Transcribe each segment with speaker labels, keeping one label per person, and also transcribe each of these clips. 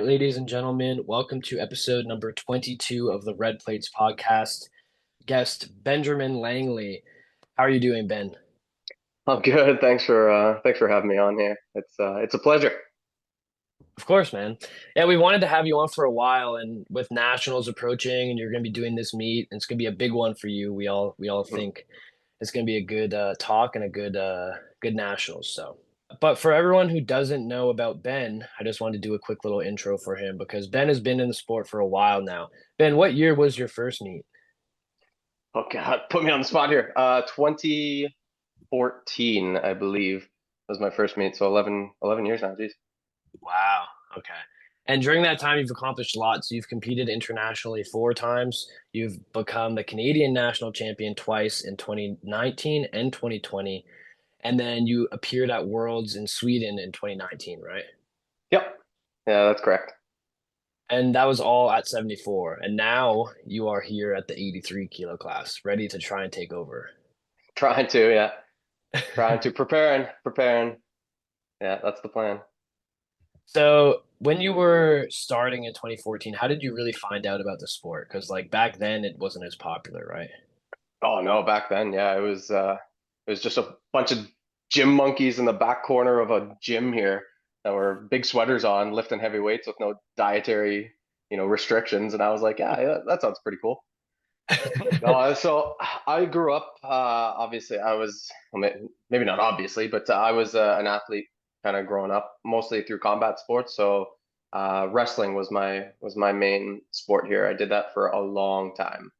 Speaker 1: Ladies and gentlemen, welcome to episode number 22 of the Red Plates podcast. Guest Benjamin Langley. How are you doing, Ben?
Speaker 2: I'm good. Thanks for having me on here. It's a pleasure.
Speaker 1: Of course, man. Yeah, we wanted to have you on for a while, and with nationals approaching, and you're going to be doing this meet, and it's going to be a big one for you. We all
Speaker 2: Mhm.
Speaker 1: think it's going to be a good talk and a good nationals. So, but for everyone who doesn't know about Ben, I just wanted to do a quick little intro for him because Ben has been in the sport for a while now. Ben, what year was your first meet?
Speaker 2: Oh God, put me on the spot here. 2014, I believe, was my first meet. So 11 years now. Geez.
Speaker 1: Wow. Okay. And during that time, you've accomplished lots. You've competed internationally four times. You've become the Canadian national champion twice in 2019 and 2020. And then you appeared at Worlds in Sweden in 2019, right?
Speaker 2: Yep. Yeah, that's correct.
Speaker 1: And that was all at 74. And now you are here at the 83 kilo class, ready to try and take over.
Speaker 2: Trying to, yeah. Trying to preparing. Yeah, that's the plan.
Speaker 1: So, when you were starting in 2014, how did you really find out about the sport? Because like back then it wasn't as popular, right?
Speaker 2: Oh no, back then, yeah, it was just a bunch of gym monkeys in the back corner of a gym here that were big sweaters on, lifting heavy weights with no dietary, restrictions. And I was like, yeah, yeah, that sounds pretty cool. No, so I grew up, obviously, well, maybe not obviously, but I was an athlete kind of growing up, mostly through combat sports. So wrestling was my main sport here. I did that for a long time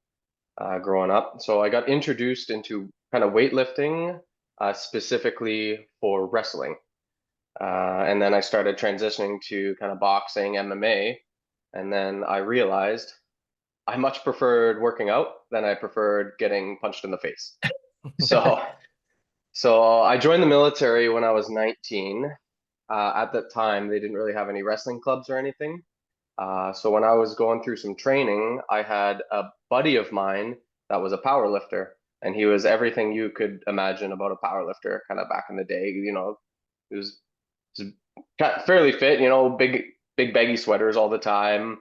Speaker 2: growing up. So I got introduced into kind of weightlifting, specifically for wrestling. And then I started transitioning to kind of boxing, MMA. And then I realized I much preferred working out than I preferred getting punched in the face. So, so I joined the military when I was 19. At that time, they didn't really have any wrestling clubs or anything. So when I was going through some training, I had a buddy of mine that was a power lifter, and he was everything you could imagine about a power lifter, kind of back in the day. He was fairly fit, big baggy sweaters all the time,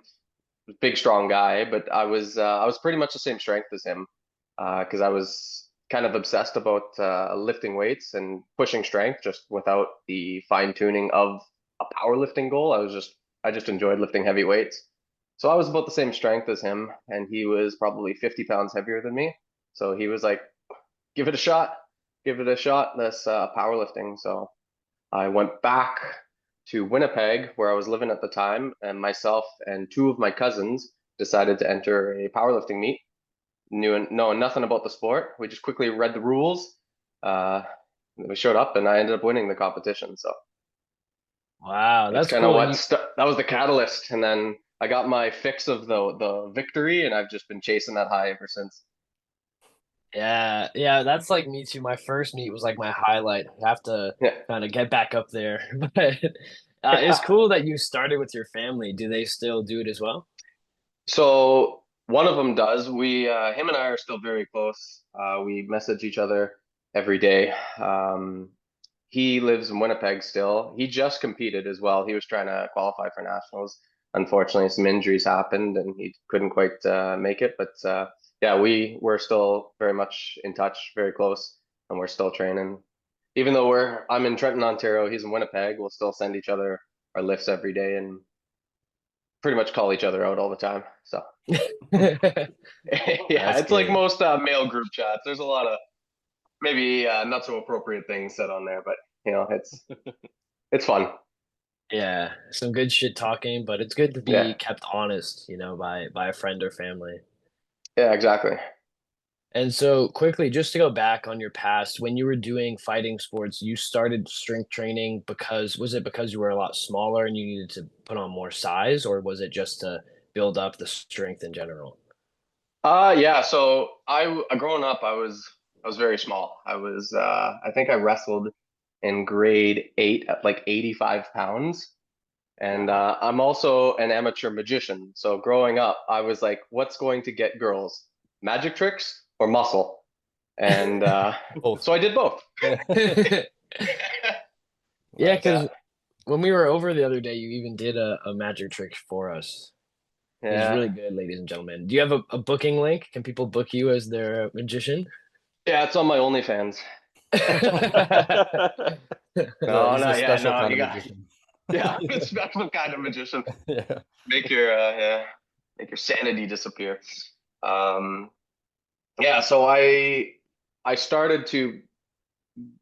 Speaker 2: big strong guy. But I was pretty much the same strength as him, because I was kind of obsessed about lifting weights and pushing strength, just without the fine tuning of a powerlifting goal. I just enjoyed lifting heavy weights. So I was about the same strength as him, and he was probably 50 pounds heavier than me. So he was like, "Give it a shot, give it a shot." This powerlifting. So I went back to Winnipeg, where I was living at the time, and myself and two of my cousins decided to enter a powerlifting meet, knowing nothing about the sport. We just quickly read the rules. Uh, we showed up, and I ended up winning the competition. So
Speaker 1: Wow,
Speaker 2: that's
Speaker 1: that's
Speaker 2: kind of
Speaker 1: cool. And
Speaker 2: what
Speaker 1: you,
Speaker 2: that was the catalyst. And then I got my fix of the victory, and I've just been chasing that high ever since.
Speaker 1: yeah, yeah, that's like me too. My first meet was like my highlight. I have to
Speaker 2: Yeah.
Speaker 1: kind of get back up there. But it's cool that you started with your family. Do they still do it as well?
Speaker 2: So one of them does. Him and I are still very close. We message each other every day. He lives in Winnipeg still. He just competed as well. He was trying to qualify for nationals. Unfortunately, some injuries happened and he couldn't quite make it. But yeah, we're still very much in touch, very close, and we're still training. Even though I'm in Trenton, Ontario, he's in Winnipeg, we'll still send each other our lifts every day and pretty much call each other out all the time. So yeah,
Speaker 1: That's
Speaker 2: it's like
Speaker 1: good.
Speaker 2: most male group chats. There's a lot of maybe not so appropriate things said on there, but it's fun.
Speaker 1: Yeah, some good shit talking, but it's good to
Speaker 2: Yeah,
Speaker 1: be kept honest, by a friend or family.
Speaker 2: yeah, exactly.
Speaker 1: And so quickly, just to go back on your past, when you were doing fighting sports, you started strength training because was it because you were a lot smaller and you needed to put on more size, or was it just to build up the strength in general?
Speaker 2: Yeah. So growing up, I was very small. I think I wrestled in grade 8 at like 85 pounds. And
Speaker 1: Wow.
Speaker 2: I'm also an amateur magician. So growing up, I was like, what's going to get girls? Magic tricks or muscle? And
Speaker 1: Both.
Speaker 2: so I did both.
Speaker 1: Yeah,
Speaker 2: But
Speaker 1: because When we were over the other day, you even did a magic trick for us. He's
Speaker 2: Yeah.
Speaker 1: really good, ladies and gentlemen. Do you have a booking link? Can people book you as their magician?
Speaker 2: Yeah, it's on my OnlyFans. No,
Speaker 3: He's a
Speaker 2: no, yeah,
Speaker 3: special
Speaker 2: no,
Speaker 3: kind
Speaker 2: you
Speaker 3: of
Speaker 2: got,
Speaker 3: magician.
Speaker 2: yeah, I'm a special kind of magician.
Speaker 3: Yeah.
Speaker 2: Make your, yeah, make your sanity disappear. Um, yeah, so I started to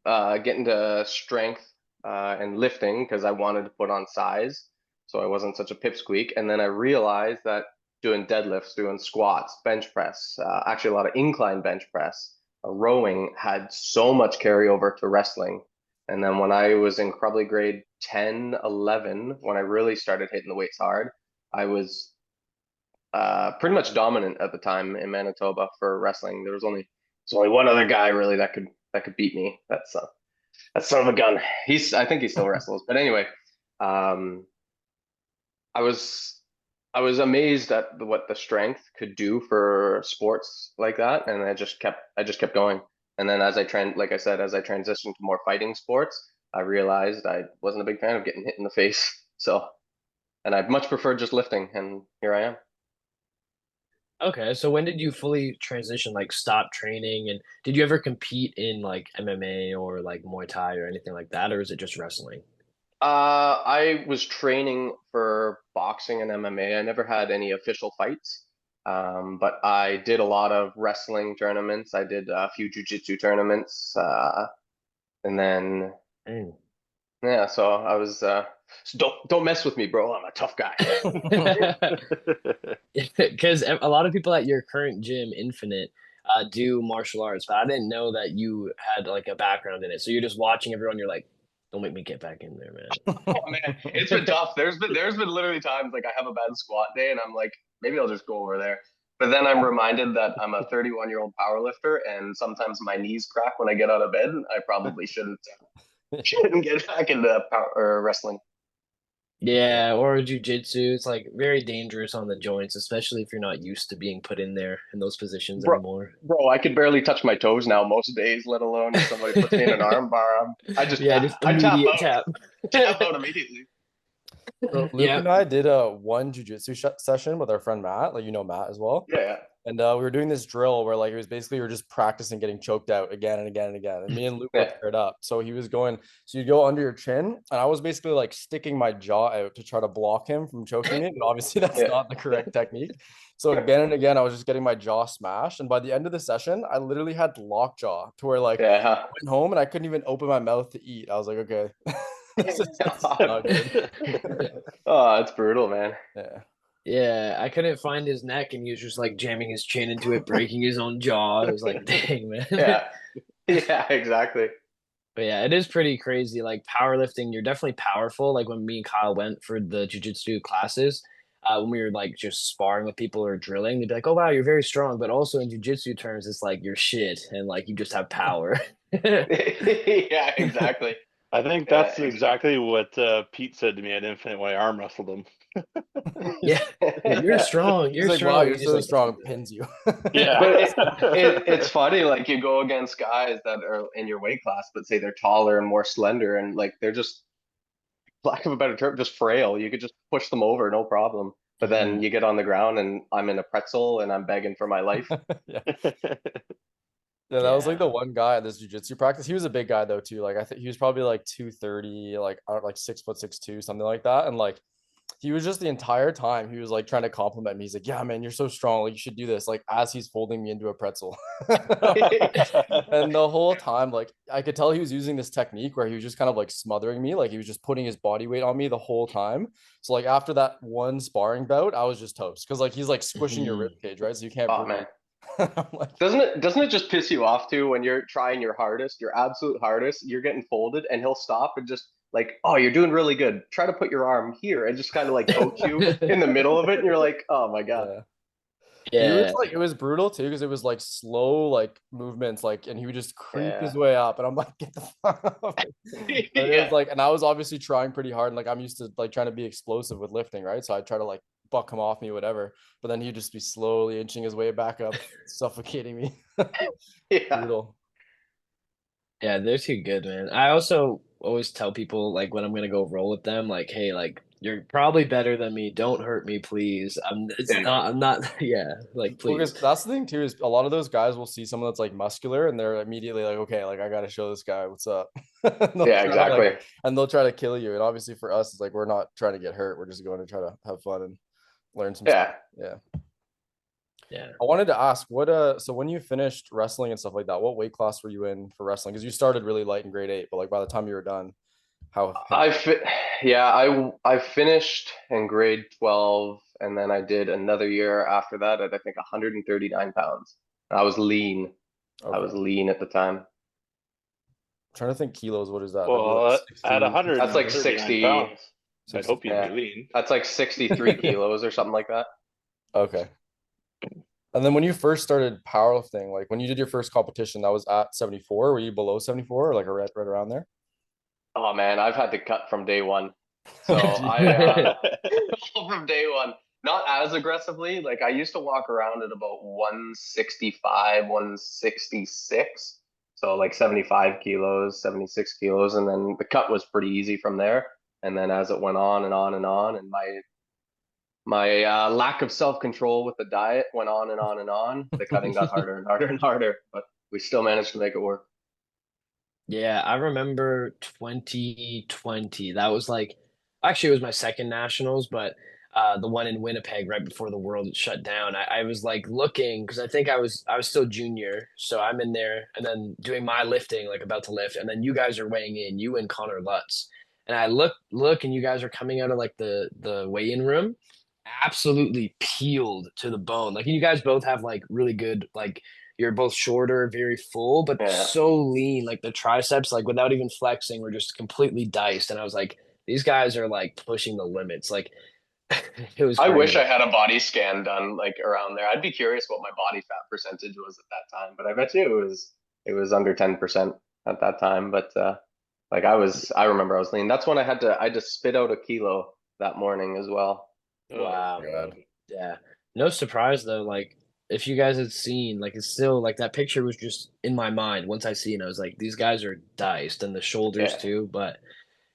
Speaker 2: get into strength and lifting because I wanted to put on size, so I wasn't such a pipsqueak. And then I realized that doing deadlifts, doing squats, bench press, actually a lot of incline bench press, rowing had so much carryover to wrestling. And then when I was in probably grade 10, 11, when I really started hitting the weights hard, I was pretty much dominant at the time in Manitoba for wrestling. There's only one other guy really that could beat me. That's that son of a gun. I think he still wrestles. But anyway, um, I was I was amazed at what the strength could do for sports like that, and I just kept going. And then like I said, as I transitioned to more fighting sports, I realized I wasn't a big fan of getting hit in the face. So, and I'd much prefer just lifting, and here I am.
Speaker 1: Okay, so when did you fully transition, like stop training, and did you ever compete in like MMA or like Muay Thai or anything like that, or is it just wrestling?
Speaker 2: I was training for boxing and MMA. I never had any official fights, but I did a lot of wrestling tournaments. I did a few jiu-jitsu tournaments, and then
Speaker 1: Mm.
Speaker 2: yeah. So I was. So don't mess with me, bro. I'm a tough guy.
Speaker 1: Because a lot of people at your current gym, Infinite, do martial arts, but I didn't know that you had like a background in it. So you're just watching everyone, you're like, don't make me get back in there,
Speaker 2: Oh man, it's been
Speaker 1: man.
Speaker 2: tough. There's been literally times like I have a bad squat day, and I'm like, maybe I'll just go over there. But then I'm reminded that I'm a 31-year-old power lifter, and sometimes my knees crack when I get out of bed. I probably shouldn't get back into power or wrestling.
Speaker 1: Yeah, or jujitsu. It's like very dangerous on the joints, especially if you're not used to being put in there in those positions
Speaker 2: Bro,
Speaker 1: anymore.
Speaker 2: I could barely touch my toes now most days, let alone if somebody puts me in an arm bar.
Speaker 1: Yeah, just
Speaker 2: I
Speaker 1: immediate tap.
Speaker 2: tap out immediately.
Speaker 3: So Luke
Speaker 1: Yeah.
Speaker 3: and I did a one jujitsu session with our friend Matt, like Matt as well.
Speaker 2: Yeah,
Speaker 3: And we were doing this drill where like it was basically we were just practicing getting choked out again and again and again. And me and Luke were
Speaker 2: yeah,
Speaker 3: paired up. So he was going, so you go under your chin, and I was basically like sticking my jaw out to try to block him from choking me. But obviously that's
Speaker 2: yeah,
Speaker 3: not the correct technique. So again and again, I was just getting my jaw smashed. And by the end of the session, I literally had lockjaw to where like
Speaker 2: yeah.
Speaker 3: I went home and I couldn't even open my mouth to eat. I was like, okay, this is not good.
Speaker 2: Oh, it's brutal, man.
Speaker 3: Yeah.
Speaker 1: Yeah, I couldn't find his neck and he was just like jamming his chin into it, breaking his own jaw. It was like, dang, man.
Speaker 2: Yeah, yeah, exactly.
Speaker 1: But yeah, it is pretty crazy. Like powerlifting, you're definitely powerful. Like when me and Kyle went for the jujitsu classes, when we were like just sparring with people or drilling, they'd be like, "Oh wow, you're very strong." But also in jujitsu terms, it's like you're shit and like you just have power.
Speaker 2: Yeah, exactly.
Speaker 4: I think
Speaker 2: Yeah,
Speaker 4: that's
Speaker 2: exactly.
Speaker 4: exactly what Pete said to me at Infinite when I arm wrestled him.
Speaker 1: Yeah, yeah, you're strong.
Speaker 3: He's
Speaker 1: You're
Speaker 3: like, wow,
Speaker 1: strong.
Speaker 3: you're
Speaker 1: He's just
Speaker 3: so
Speaker 1: like,
Speaker 3: strong, pins you.
Speaker 4: Yeah.
Speaker 2: But it's funny, like you go against guys that are in your weight class, but say they're taller and more slender, and like they're just, lack of a better term, just frail. You could just push them over, no problem. But then
Speaker 3: Mhm.
Speaker 2: you get on the ground, and I'm in a pretzel, and I'm begging for my life.
Speaker 3: Yeah. Yeah, that was like
Speaker 1: yeah.
Speaker 3: the one guy at this jujitsu practice. He was a big guy though too. Like I think he was probably like 230, like I don't like 6', 6'2", something like that. And like he was just the entire time he was like trying to compliment me. He's like, "Yeah, man, you're so strong. Like you should do this." Like as he's folding me into a pretzel. And the whole time, like I could tell he was using this technique where he was just kind of like smothering me, like he was just putting his body weight on me the whole time. So like after that one sparring bout, I was just toast because like he's like squishing your rib
Speaker 1: Mhm.
Speaker 3: cage, right? So you can't
Speaker 2: Oh
Speaker 3: breathe.
Speaker 2: man.
Speaker 3: I'm like,
Speaker 2: Doesn't it just piss you off too when you're trying your hardest, your absolute hardest, you're getting folded and he'll stop and just like, oh, you're doing really good. Try to put your arm here and just kind of like coach you in the middle of it. And you're like, oh my God.
Speaker 3: yeah. He was
Speaker 1: Yeah.
Speaker 3: like, it was brutal too because it was like slow, like movements, like, and he would just creep his
Speaker 2: Yeah.
Speaker 3: way up, and I'm like, get the fuck off me. But it was
Speaker 2: Yeah.
Speaker 3: like, and I was obviously trying pretty hard, and like I'm used to like trying to be explosive with lifting, right? So I try to like buck him off me, whatever. But then he'd just be slowly inching his way back up, suffocating me.
Speaker 2: Yeah.
Speaker 3: Brutal.
Speaker 1: Yeah, they're too good, man. I also always tell people like when I'm gonna go roll with them, like, hey, like you're probably better than me. Don't hurt me, please. It's
Speaker 2: Yeah.
Speaker 1: not. I'm not. Yeah, like
Speaker 3: Well,
Speaker 1: please.
Speaker 3: because that's the thing too, is a lot of those guys will see someone that's like muscular and they're immediately like, okay, like I gotta show this guy what's up. And they'll
Speaker 2: Yeah,
Speaker 3: try to
Speaker 2: exactly.
Speaker 3: they'll try to kill you. And obviously for us, it's like we're not trying to get hurt. We're just going to try to have fun and learn some stuff.
Speaker 2: Yeah.
Speaker 3: Yeah.
Speaker 1: Yeah.
Speaker 3: I wanted to ask so when you finished wrestling and stuff like that, what weight class were you in for wrestling? Because you started really light in grade 8, but like by the time you were done, how
Speaker 2: I fit. Yeah, I finished in grade 12, and then I did another year after that at I think 139 pounds. I was lean. I
Speaker 3: okay.
Speaker 2: was lean at the time.
Speaker 3: Trying to think kilos, what is that? That'd be like
Speaker 4: Well, at
Speaker 3: 60,
Speaker 2: That's like
Speaker 4: 139
Speaker 2: 60.
Speaker 4: pounds, I'd
Speaker 3: 60.
Speaker 4: hope you'd be
Speaker 2: Yeah,
Speaker 4: lean.
Speaker 2: that's like 63 kilos or something like that.
Speaker 3: Okay. And then when you first started powerlifting, like when you did your first competition, that was at 74. Were you below 74 or like right around there?
Speaker 2: Oh man, I've had to cut from day one. So I from day one, not as aggressively. Like I used to walk around at about 165, 166. So like 75 kilos, 76 kilos, and then the cut was pretty easy from there. And then as it went on and on and on, and my lack of self-control with the diet went on and on and on, the cutting got harder and harder and harder, but we still managed to make it work.
Speaker 1: Yeah, I remember 2020. That was like actually it was my second nationals, but the one in Winnipeg right before the world shut down. I was like looking because I think I was still junior, so I'm in there and then doing my lifting, like about to lift, and then you guys are weighing in, you and Connor Lutz. And I look and you guys are coming out of like the weigh-in room, absolutely peeled to the bone. Like you guys both have like really good like you're both shorter, very full, but
Speaker 2: Yeah.
Speaker 1: so lean. Like the triceps, like without even flexing, were just completely diced. And I was like, these guys are like pushing the limits. Like it was
Speaker 2: I wish I
Speaker 1: crazy.
Speaker 2: had a body scan done like around there. I'd be curious what my body fat percentage was at that time, but I bet you it was under 10% at that time. But like I remember I was lean. That's when I just spit out a kilo that morning as well.
Speaker 4: Oh
Speaker 1: Wow.
Speaker 4: God.
Speaker 1: Yeah. No surprise though. Like if you guys had seen, like it's still like that picture was just in my mind. Once I seen, I was like, these guys are diced, and the shoulders
Speaker 2: Yeah.
Speaker 1: too. But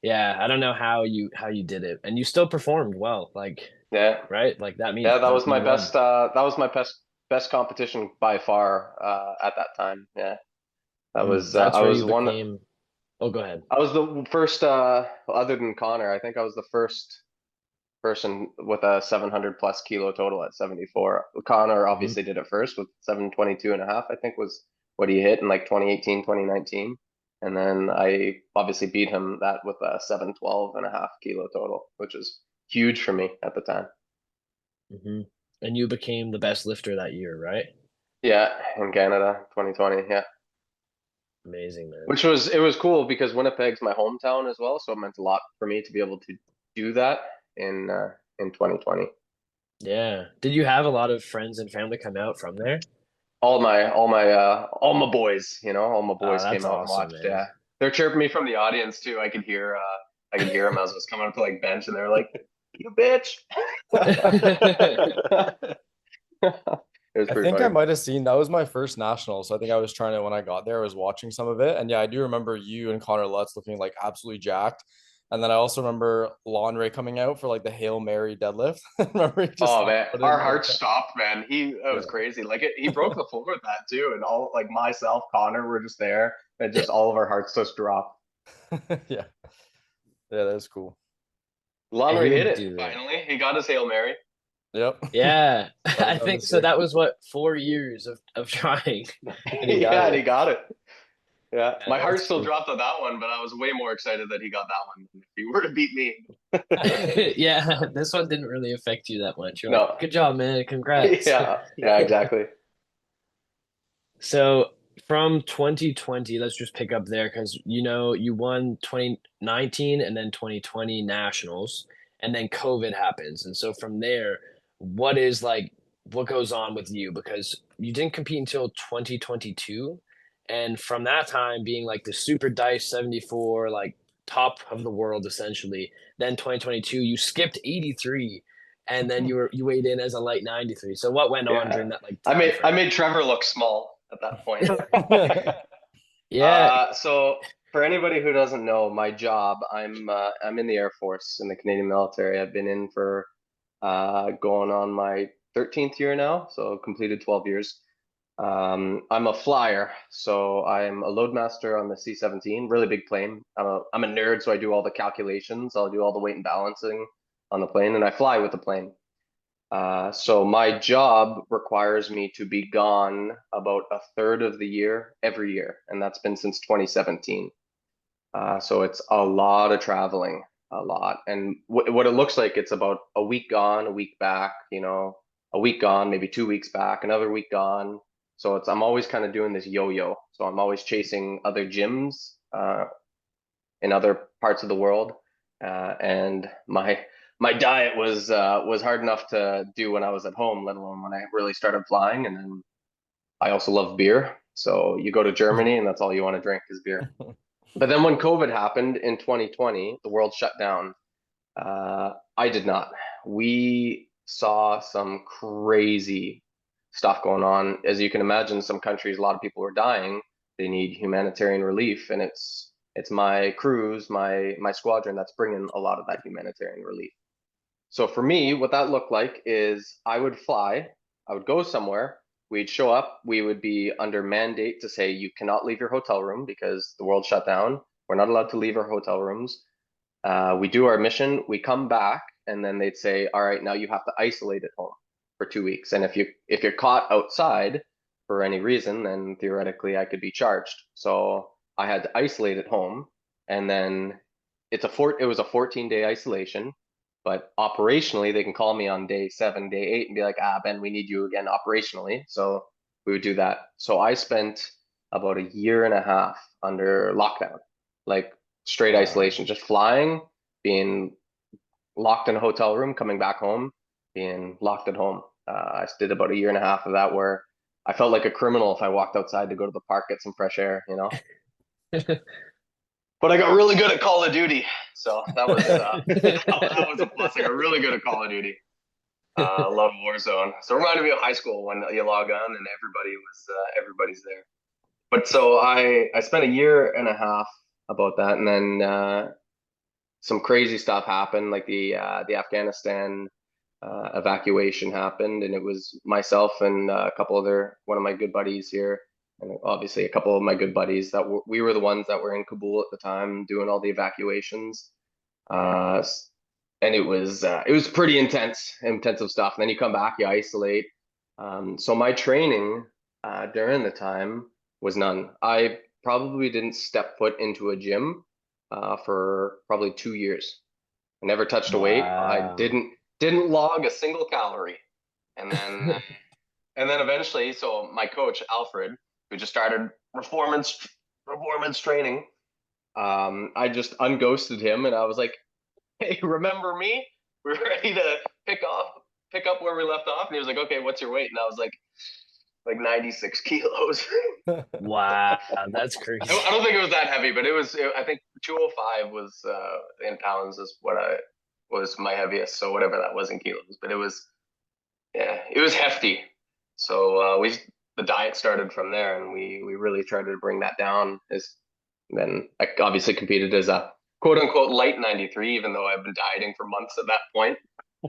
Speaker 1: yeah, I don't know how you did it, and you still performed well. Like
Speaker 2: Yeah.
Speaker 1: right, like that means
Speaker 2: Yeah, that was my
Speaker 1: you won.
Speaker 2: best competition by far at that time. Yeah. That was I
Speaker 1: That's where
Speaker 2: was
Speaker 1: you
Speaker 2: one
Speaker 1: became. Oh, go ahead.
Speaker 2: I was the first other than Connor, I think I was the first person with a 700 plus kilo total at 74. Connor
Speaker 1: Hmm.
Speaker 2: obviously did it first with 722 and a half, I think was what he hit in like 2018, 2019. And then I obviously beat him that with a 712 and a half kilo total, which was huge for me at the time.
Speaker 1: Hmm. And you became the best lifter that year, right?
Speaker 2: Yeah, in Canada, 2020. Yeah.
Speaker 1: Amazing, man.
Speaker 2: It was cool because Winnipeg's my hometown as well, so it meant a lot for me to be able to do that in 2020.
Speaker 1: Yeah. Did you have a lot of friends and family come out from there?
Speaker 2: All my boys, all my
Speaker 1: Oh,
Speaker 2: boys
Speaker 1: that's
Speaker 2: came out and
Speaker 1: awesome,
Speaker 2: watched.
Speaker 1: man.
Speaker 2: Yeah, they're chirping me from the audience too. I could hear them as I was coming up to like bench, and they're like, "You bitch." It was
Speaker 3: I
Speaker 2: pretty
Speaker 3: think I
Speaker 2: funny.
Speaker 3: might have seen that was my first national. So I think I was trying to when I got there, I was watching some of it. And yeah, I do remember you and Connor Lutz looking like absolutely jacked. And then I also remember Lon Ray coming out for like the Hail Mary deadlift. Remember he just
Speaker 2: Oh
Speaker 3: like
Speaker 2: man,
Speaker 3: put
Speaker 2: our
Speaker 3: in like
Speaker 2: hearts stopped, man. It was
Speaker 3: yeah.
Speaker 2: crazy. Like he broke the floor with that too, and all like myself, Connor, were just there, and just all of our hearts just dropped.
Speaker 3: Yeah. Yeah, that's cool.
Speaker 1: And
Speaker 2: Lonry
Speaker 1: he
Speaker 2: hit
Speaker 1: would
Speaker 2: it
Speaker 1: do it.
Speaker 2: finally. He got his Hail Mary.
Speaker 3: Yep.
Speaker 1: Yeah.
Speaker 3: Finally
Speaker 1: I
Speaker 3: got
Speaker 1: think
Speaker 3: this
Speaker 1: so.
Speaker 3: year.
Speaker 1: That was what, 4 years of trying, and he got
Speaker 2: Yeah, and he
Speaker 1: it.
Speaker 2: got it. Yeah,
Speaker 1: Yeah,
Speaker 2: my heart
Speaker 1: that's
Speaker 2: still
Speaker 1: cool.
Speaker 2: dropped on that one, but I was way more excited that he got that one than if he were to beat me.
Speaker 1: Yeah, this one didn't really affect you that much. You're like,
Speaker 2: No.
Speaker 1: good job, man. Congrats.
Speaker 2: Yeah, exactly.
Speaker 1: So from 2020, let's just pick up there because you won 2019 and then 2020 nationals, and then COVID happens. And so from there, what goes on with you? Because you didn't compete until 2022. And from that time being like the super dice 74, like top of the world essentially, then 2022, you skipped 83 and then you weighed in as a light 93. So what went on
Speaker 2: Yeah.
Speaker 1: during that like
Speaker 2: I
Speaker 1: time
Speaker 2: made I
Speaker 1: frame?
Speaker 2: made Trevor look small at that point.
Speaker 1: Yeah,
Speaker 2: So for anybody who doesn't know, my job, I'm in the Air Force in the Canadian military. I've been in for going on my 13th year now, so completed 12 years. I'm a flyer, so I'm a loadmaster on the C-17, really big plane. I'm a nerd, so I do all the calculations. I'll do all the weight and balancing on the plane, and I fly with the plane. So my job requires me to be gone about a third of the year every year, and that's been since 2017. So it's a lot of traveling, a lot. And what it looks like, it's about a week gone, a week back, a week gone, maybe 2 weeks back, another week gone. So I'm always kind of doing this yo-yo. So I'm always chasing other gyms in other parts of the world. And my diet was hard enough to do when I was at home, let alone when I really started flying. And then I also love beer. So you go to Germany and that's all you want to drink is beer. But then when COVID happened in 2020, the world shut down. I did not. We saw some crazy stuff going on. As you can imagine, some countries, a lot of people are dying. They need humanitarian relief, and it's my crews, my squadron that's bringing a lot of that humanitarian relief. So for me, what that looked like is I would fly, I would go somewhere, we'd show up, we would be under mandate to say you cannot leave your hotel room because the world shut down. We're not allowed to leave our hotel rooms. We do our mission, we come back, and then they'd say, all right, now you have to isolate at home for 2 weeks. And if you're caught outside for any reason, then theoretically I could be charged. So I had to isolate at home, and then it was a 14-day isolation. But operationally, they can call me on day 7, day 8 and be like, Ben, we need you again operationally. So we would do that. So I spent about a year and a half under lockdown, like straight isolation, just flying, being locked in a hotel room, coming back home, being locked at home. I did about a year and a half of that where I felt like a criminal if I walked outside to go to the park, get some fresh air. But I got really good at Call of Duty, so that was that was a plus. I got really good at Call of Duty. I love Warzone. So it reminded me of high school when you log on and everybody's there. But so I spent a year and a half about that, and then some crazy stuff happened, like the Afghanistan evacuation happened, and it was myself and one of my good buddies here, and obviously a couple of my good buddies we were the ones that were in Kabul at the time doing all the evacuations. And it was pretty intensive stuff. And then you come back, you isolate. So my training during the time was none. I probably didn't step foot into a gym for probably 2 years. I never touched a weight. I
Speaker 1: Wow.
Speaker 2: didn't log a single calorie. And then and then eventually, so my coach Alfred, who just started performance training, I just unghosted him, and I was like, "Hey, remember me? We're ready to pick up where we left off." And he was like, "Okay, what's your weight?" And I was like 96 kilos.
Speaker 1: Wow, that's
Speaker 2: I
Speaker 1: crazy.
Speaker 2: don't think it was that heavy, but I think 205 was in pounds is what I was my heaviest. So whatever that was in kilos, but it was hefty. So the diet started from there, and we really tried to bring that down. Then I obviously competed as a quote unquote light 93, even though I've been dieting for months at that point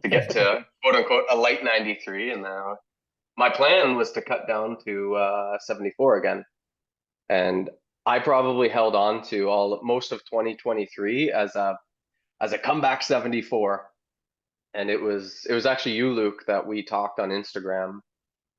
Speaker 2: to get to quote unquote a light 93. And now my plan was to cut down to 74 again. And I probably held on to most of 2023 as a comeback 74. And it was actually you, Luke, that we talked on Instagram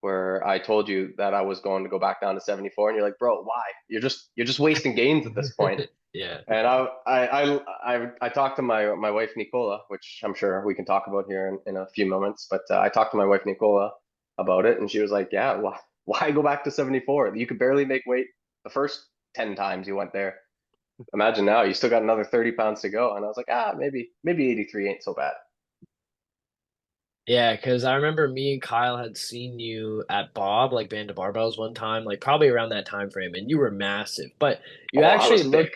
Speaker 2: where I told you that I was going to go back down to 74, and you're like, bro, why? You're just wasting gains at this point.
Speaker 1: Yeah.
Speaker 2: And I talked to my wife Nicola, which I'm sure we can talk about here in a few moments. But I talked to my wife Nicola about it, and she was like, "Yeah, why go back to 74? You could barely make weight the first 10 times you went there. Imagine now, you still got another 30 pounds to go." And I was like, maybe 83 ain't so bad.
Speaker 1: Yeah, because I remember me and Kyle had seen you at Bob, like Band of Barbells one time, like probably around that time frame, and you were massive. But you
Speaker 2: Oh, I
Speaker 1: actually
Speaker 2: was big.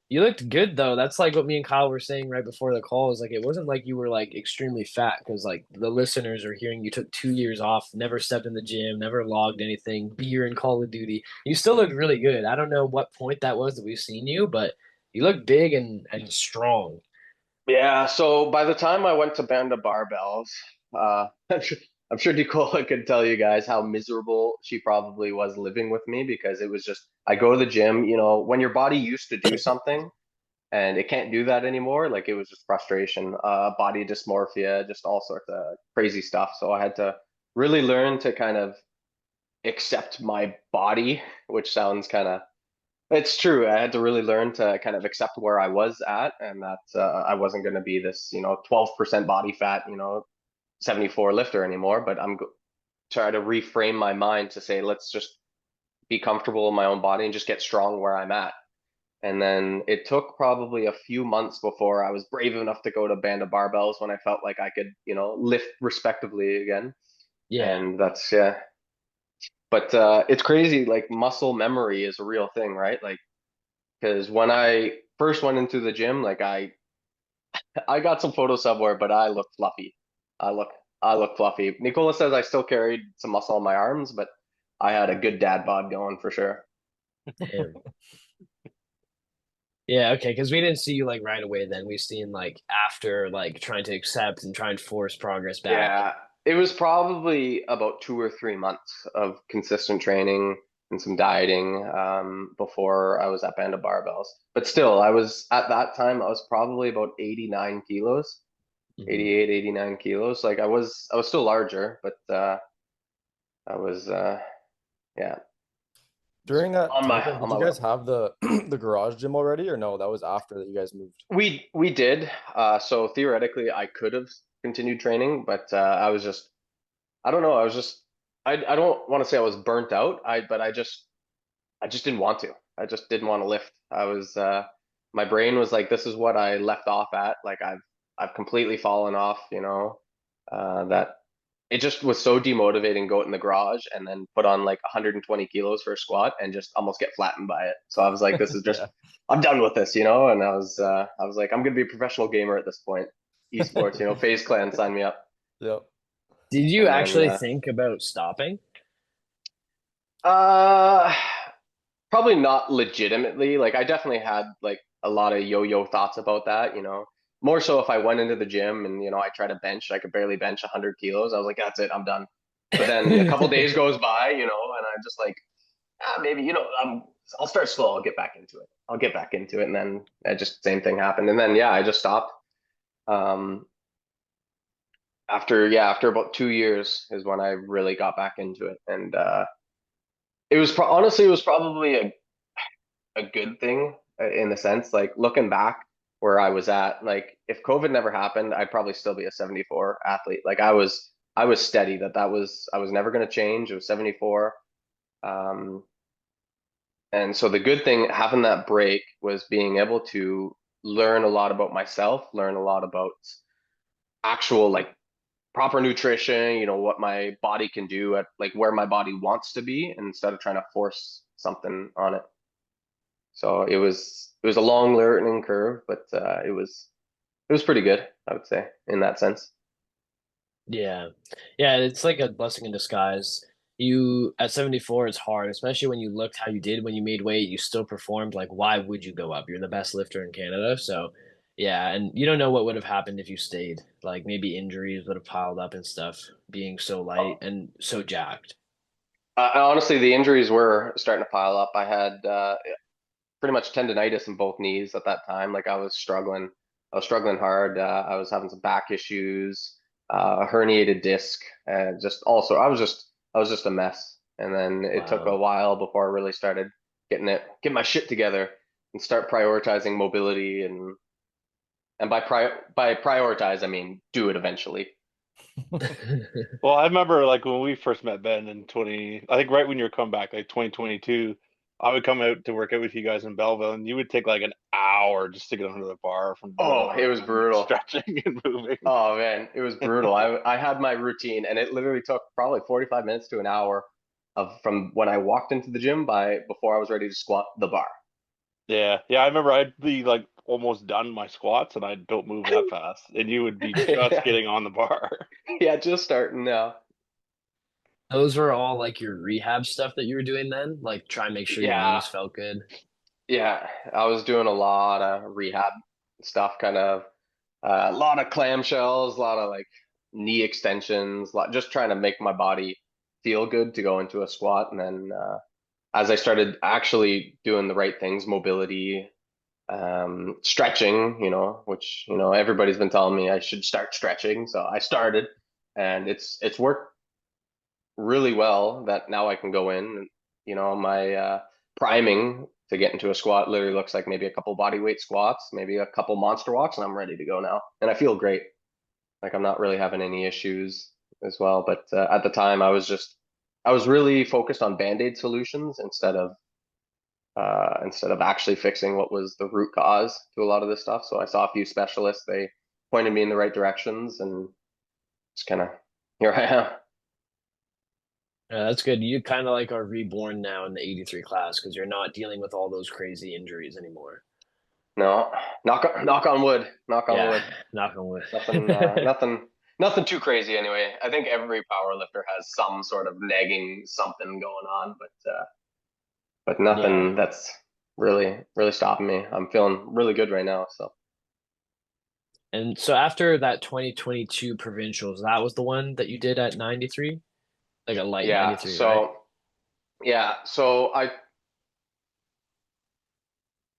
Speaker 1: You looked good though. That's like what me and Kyle were saying right before the call. Is like it wasn't like you were like extremely fat because like the listeners are hearing you took 2 years off, never stepped in the gym, never logged anything, beer and Call of Duty. You still looked really good. I don't know what point that was that we've seen you, but you look big and strong.
Speaker 2: Yeah, so by the time I went to Band of Barbells, I'm sure Nicola could tell you guys how miserable she probably was living with me because it was just I go to the gym, when your body used to do something and it can't do that anymore, like it was just frustration, body dysmorphia, just all sorts of crazy stuff. So I had to really learn to kind of accept my body, which sounds kind of it's true. I had to really learn to kind of accept where I was at and that I wasn't going to be this, 12% body fat, 74 lifter anymore. But try to reframe my mind to say, let's just be comfortable in my own body and just get strong where I'm at. And then it took probably a few months before I was brave enough to go to Band of Barbells when I felt like I could, lift respectively again.
Speaker 1: Yeah.
Speaker 2: And that's, yeah. But it's crazy. Like muscle memory is a real thing, right? Like, because when I first went into the gym, like I got some photos somewhere, but I look fluffy. I look I look fluffy. Nicola says I still carried some muscle on my arms, but I had a good dad bod going for sure.
Speaker 1: Damn. Yeah, okay, because we didn't see you like right away then. We seen like after like trying to accept and try and force progress back.
Speaker 2: Yeah, it was probably about 2 or 3 months of consistent training and some dieting before I was at Band of Barbells. But still, I was at that time I was probably about 89 kilos,
Speaker 1: Mhm.
Speaker 2: 88, 89 kilos. Like I was still larger, but I was yeah,
Speaker 3: During that
Speaker 2: on
Speaker 3: time
Speaker 2: my
Speaker 3: frame,
Speaker 2: on
Speaker 3: did
Speaker 2: my
Speaker 3: you
Speaker 2: way.
Speaker 3: guys have the the garage gym already, or no? That was after that you guys moved.
Speaker 2: We did. So theoretically, I could have continued training, but I was just I don't know. I was just I don't want to say I was burnt out. But I just didn't want to. I just didn't want to lift. I was my brain was like, this is what I left off at. Like I've completely fallen off. That it just was so demotivating. Go in the garage and then put on like 120 kilos for a squat and just almost get flattened by it. So I was like, this is just
Speaker 3: Yeah.
Speaker 2: I'm done with this. And I was like, I'm gonna be a professional gamer at this point. Esports, FaZe Clan, sign me up.
Speaker 1: Did you
Speaker 2: And then
Speaker 1: actually think about stopping?
Speaker 2: uh probably not legitimately. Like I definitely had like a lot of yo-yo thoughts about that. More so if I went into the gym and I try to bench, I could barely bench 100 kilos. I was like, that's it, I'm done. But then a couple days goes by, and I'm just like, maybe, I'll start slow. I'll get back into it. I'll get back into it. And then just same thing happened. And then, yeah, I just stopped. Um, after about 2 years is when I really got back into it. And honestly, it was probably a good thing in a sense. Like looking back where I was at, like if COVID never happened, I'd probably still be a 74 athlete. Like I was steady I was never going to change. It was 74. Um, and so the good thing having that break was being able to learn a lot about myself, learn a lot about actual like proper nutrition, what my body can do at like where my body wants to be instead of trying to force something on it. So it was a long learning curve, but it was pretty good, I would say, in that sense.
Speaker 1: Yeah. Yeah, it's like a blessing in disguise. You at 74 it's hard, especially when you looked how you did when you made weight, you still performed. Like, why would you go up? You're the best lifter in Canada. So, yeah, and you don't know what would have happened if you stayed. Like maybe injuries would have piled up and stuff, being so light and so jacked.
Speaker 2: Honestly, the injuries were starting to pile up. I had pretty much tendonitis in both knees at that time. Like I was struggling. I was struggling hard. I was having some back issues, a herniated disc, and just also I was just a mess. And then it took a
Speaker 1: Wow.
Speaker 2: while before I really started get my shit together and start prioritizing mobility and by prioritize I mean do it eventually.
Speaker 4: Well, I remember like when we first met Ben in 20, I think right when you were coming back, like 2022, I would come out to work out with you guys in Belleville and you would take like an hour just to get under the bar from
Speaker 2: Oh, it
Speaker 4: door
Speaker 2: was
Speaker 4: and
Speaker 2: brutal.
Speaker 4: stretching and moving.
Speaker 2: Oh man, it was brutal. I had my routine and it literally took probably 45 minutes to an hour of from when I walked into the gym by before I was ready to squat the bar.
Speaker 4: Yeah, I remember I'd be like almost done my squats, and I don't move that fast, and you would be just
Speaker 2: Yeah,
Speaker 4: getting on the bar.
Speaker 2: yeah, just starting now.
Speaker 1: Those were all like your rehab stuff that you were doing then? Like try and make sure your
Speaker 2: Yeah,
Speaker 1: knees felt good.
Speaker 2: yeah. I was doing a lot of rehab stuff, kind of a lot of clamshells, a lot of like knee extensions, lot, just trying to make my body feel good to go into a squat. And then as I started actually doing the right things, mobility, stretching, which everybody's been telling me I should start stretching, so I started, and it's worked really well that now I can go in. And, my priming to get into a squat literally looks like maybe a couple body weight squats, maybe a couple monster walks, and I'm ready to go now. And I feel great. Like I'm not really having any issues as well. But at the time, I was really focused on band-aid solutions instead of actually fixing what was the root cause to a lot of this stuff. So I saw a few specialists. They pointed me in the right directions, and just kind of here I am.
Speaker 1: Yeah, that's good. You kind of like are reborn now in the 83 class because you're not dealing with all those crazy injuries anymore.
Speaker 2: No, knock on wood. Knock on
Speaker 1: Yeah,
Speaker 2: wood.
Speaker 1: knock on wood.
Speaker 2: Nothing too crazy anyway. I think every power lifter has some sort of nagging something going on, but
Speaker 1: Yeah.
Speaker 2: nothing that's really stopping me. I'm feeling really good right now. So
Speaker 1: And so after that 2022 provincials, that was the one that you did at 93, like a light
Speaker 2: yeah,
Speaker 1: 93, right?
Speaker 2: so yeah, so I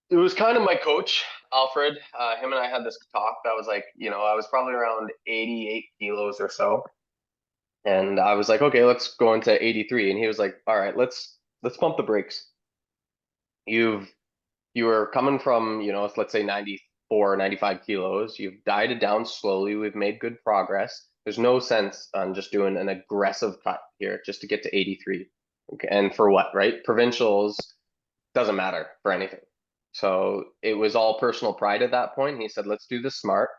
Speaker 2: it was kind of my coach, Alfred. Him and I had this talk that was like, I was probably around 88 kilos or so. And I was like, okay, let's go into 83. And he was like, all right, let's pump the brakes. You've you were coming from, let's say 94, 95 kilos. You've dieted down slowly. We've made good progress. There's no sense on just doing an aggressive cut here just to get to 83. Okay, and for what, right? Provincials doesn't matter for anything. So it was all personal pride at that point. He said, let's do this smart.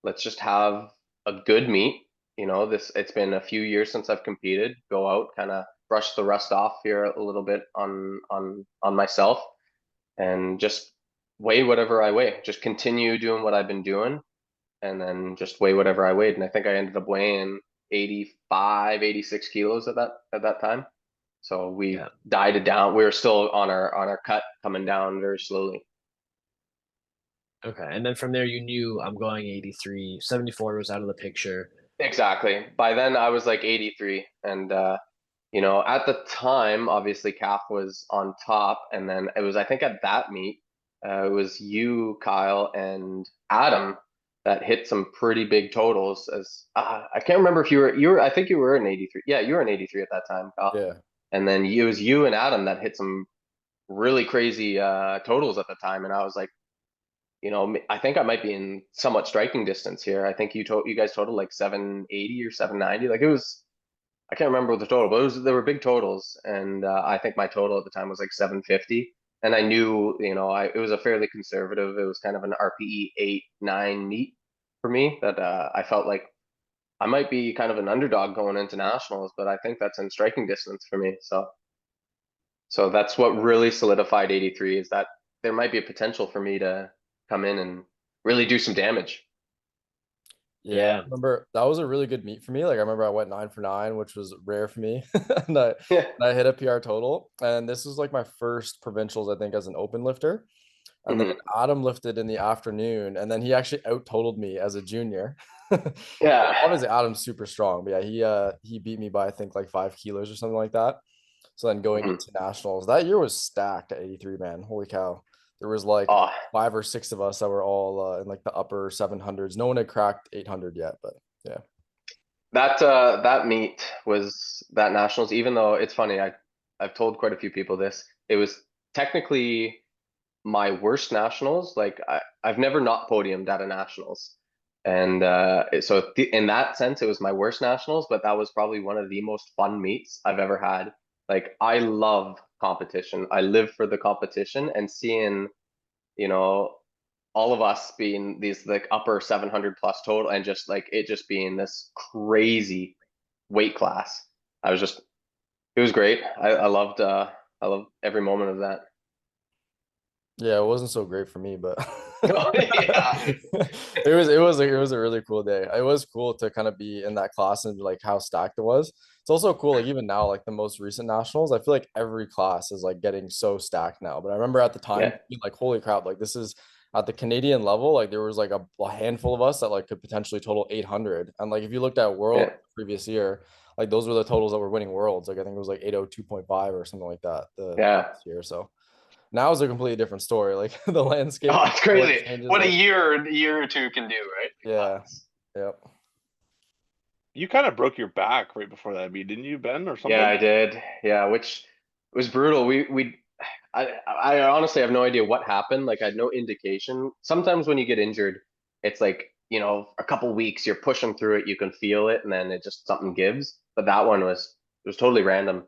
Speaker 2: Let's just have a good meet. It's been a few years since I've competed. Go out, kind of brush the rust off here a little bit on myself, and just weigh whatever I weigh. Just continue doing what I've been doing, and then just weigh whatever I weighed. And I think I ended up weighing 85, 86 kilos at that time. So we
Speaker 1: Yeah.
Speaker 2: dieted down. We were still on our cut, coming down very slowly.
Speaker 1: Okay. And then from there, you knew I'm going 83. 74 was out of the picture.
Speaker 2: Exactly. By then I was like 83, and at the time, obviously Calf was on top, and then it was, I think, at that meet, it was you, Kyle, and Adam that hit some pretty big totals. As I can't remember if you were. I think you were in 83. Yeah, you were in 83 at that time, Kyle.
Speaker 3: Yeah.
Speaker 2: And then it was you and Adam that hit some really crazy totals at the time, and I was like, I think I might be in somewhat striking distance here. I think you guys totaled like 780 or 790. Like it was, I can't remember the total, but there were big totals, and I think my total at the time was like 750. And I knew, it was a fairly conservative. It was kind of an RPE 8-9 meet for me that I felt like I might be kind of an underdog going into nationals, but I think that's in striking distance for me. So that's what really solidified 83, is that there might be a potential for me to come in and really do some damage.
Speaker 3: Yeah, I
Speaker 1: Yeah.
Speaker 3: remember that was a really good meet for me. Like I remember I went 9 for 9, which was rare for me. and I,
Speaker 2: Yeah.
Speaker 3: and I hit a PR total. And this was like my first provincials, I think, as an open lifter. And then
Speaker 2: Mhm.
Speaker 3: Adam lifted in the afternoon, and then he actually out totaled me as a junior.
Speaker 2: Yeah.
Speaker 3: Obviously, Adam's super strong, but yeah, he beat me by I think like 5 kilos or something like that. So then going
Speaker 2: Mhm.
Speaker 3: into nationals, that year was stacked at 83, man. Holy cow. There was like
Speaker 2: Oh,
Speaker 3: 5 or 6 of us that were all in like the upper 700s. No one had cracked 800 yet, but yeah.
Speaker 2: that meet was that nationals. Even though it's funny, I've told quite a few people this. It was technically my worst nationals. Like I've never not podiumed at a nationals, and so in that sense, it was my worst nationals. But that was probably one of the most fun meets I've ever had. Like I love competition. I live for the competition, and seeing you know all of us being these like upper 700 plus total, and just like it just being this crazy weight class. I was just It was great. I loved every moment of that.
Speaker 3: Yeah, it wasn't so great for me, but
Speaker 2: Oh, yeah.
Speaker 3: it was a really cool day. It was cool to kind of be in that class and like how stacked it was. It's also cool, like even now, like the most recent nationals, I feel like every class is like getting so stacked now. But I remember at the time,
Speaker 2: Yeah.
Speaker 3: being like, holy crap, like this is at the Canadian level, like there was like a handful of us that like could potentially total 800. And like if you looked at world
Speaker 2: Yeah.
Speaker 3: previous year, like those were the totals that were winning worlds. Like I think it was like 802.5 or something like that the
Speaker 2: Yeah.
Speaker 3: this year. So now is a completely different story. Like the landscape
Speaker 2: Oh, it's
Speaker 3: totally
Speaker 2: crazy.
Speaker 3: changes.
Speaker 2: What
Speaker 3: Like,
Speaker 2: a year or two can do, right?
Speaker 3: yeah, yep.
Speaker 4: You kind of broke your back right before that meet, didn't you, Ben, or
Speaker 2: Yeah,
Speaker 4: something?
Speaker 2: I did. Yeah, which was brutal. I honestly have no idea what happened. Like I had no indication. Sometimes when you get injured, it's like, a couple weeks you're pushing through it, you can feel it, and then it just something gives. But that one was totally random.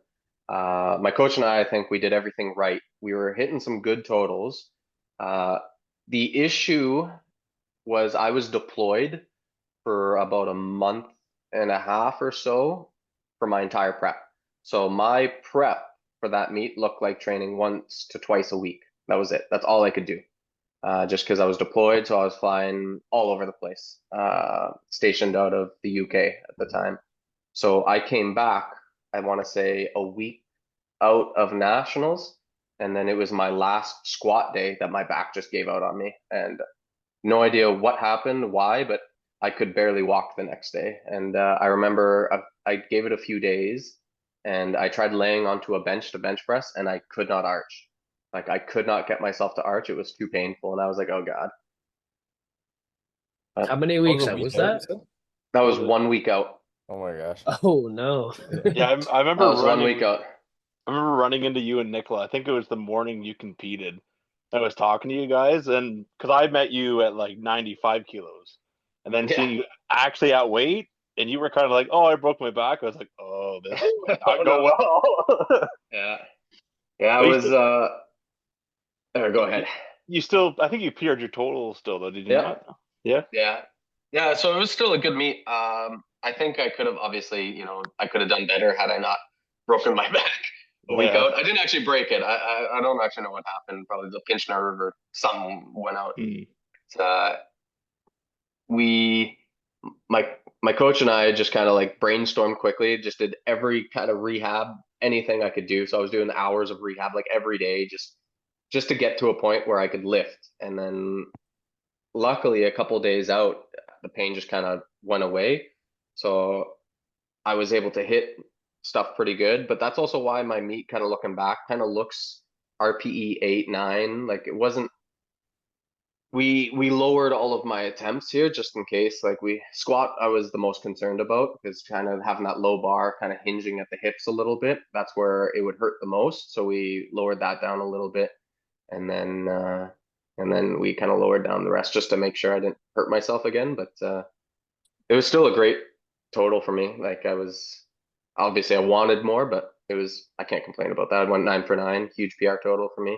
Speaker 2: My coach and I think we did everything right. We were hitting some good totals. Uh, the issue was I was deployed for about a month and a half or so for my entire prep. So my prep for that meet looked like training once to twice a week. That was it. That's all I could do. Just because I was deployed, so I was flying all over the place, stationed out of the UK at the time. So I came back, I want to say a week out of nationals, and then it was my last squat day that my back just gave out on me. And no idea what happened, why, but I could barely walk the next day. And I remember I gave it a few days and I tried laying onto a bench to bench press and I could not arch. Like I could not get myself to arch. It was too painful. And I was like, oh God.
Speaker 1: How
Speaker 2: But
Speaker 1: many
Speaker 3: What was
Speaker 1: weeks
Speaker 3: a
Speaker 1: out
Speaker 3: week
Speaker 1: was
Speaker 3: out, you
Speaker 1: that?
Speaker 3: said?
Speaker 2: that
Speaker 4: What
Speaker 2: was
Speaker 4: was it?
Speaker 2: 1 week out.
Speaker 3: Oh my gosh.
Speaker 1: Oh no.
Speaker 3: Yeah.
Speaker 4: Yeah, I
Speaker 2: That
Speaker 4: remember
Speaker 2: was 1 week
Speaker 4: running.
Speaker 2: out.
Speaker 4: I remember running into you and Nicola. I think it was the morning you competed. I was talking to you guys, and because I met you at like 95 kilos, and then
Speaker 2: Yeah.
Speaker 4: seeing you actually at weight, and you were kind of like, "Oh, I broke my back." I was like, "Oh, this might
Speaker 2: Oh
Speaker 4: not go
Speaker 2: no.
Speaker 4: well."
Speaker 2: Yeah. Yeah, it
Speaker 4: But
Speaker 2: was go ahead.
Speaker 4: you still, I think you PR'd your total still, though, did you
Speaker 2: Yeah.
Speaker 4: not? Yeah.
Speaker 2: Yeah. Yeah, so it was still a good meet. I think I could have obviously, I could have done better had I not broken my back a week
Speaker 4: Yeah.
Speaker 2: out. I didn't actually break it. I don't actually know what happened. Probably the pinched nerve or something went out.
Speaker 4: Mm.
Speaker 2: Uh, we, my my coach and I just kind of like brainstormed quickly, just did every kind of rehab, anything I could do. So I was doing hours of rehab like every day, just to get to a point where I could lift. And then luckily a couple days out, the pain just kind of went away. So I was able to hit stuff pretty good. But that's also why my meet kind of looking back kind of looks RPE 8, 9. Like it wasn't we lowered all of my attempts here just in case. Like we squat I was the most concerned about because kind of having that low bar kind of hinging at the hips a little bit. That's where it would hurt the most. So we lowered that down a little bit and then we kind of lowered down the rest just to make sure I didn't hurt myself again. But it was still a great total for me. Like I was obviously I wanted more, but I can't complain about that. I went 9 for 9, huge PR total for me.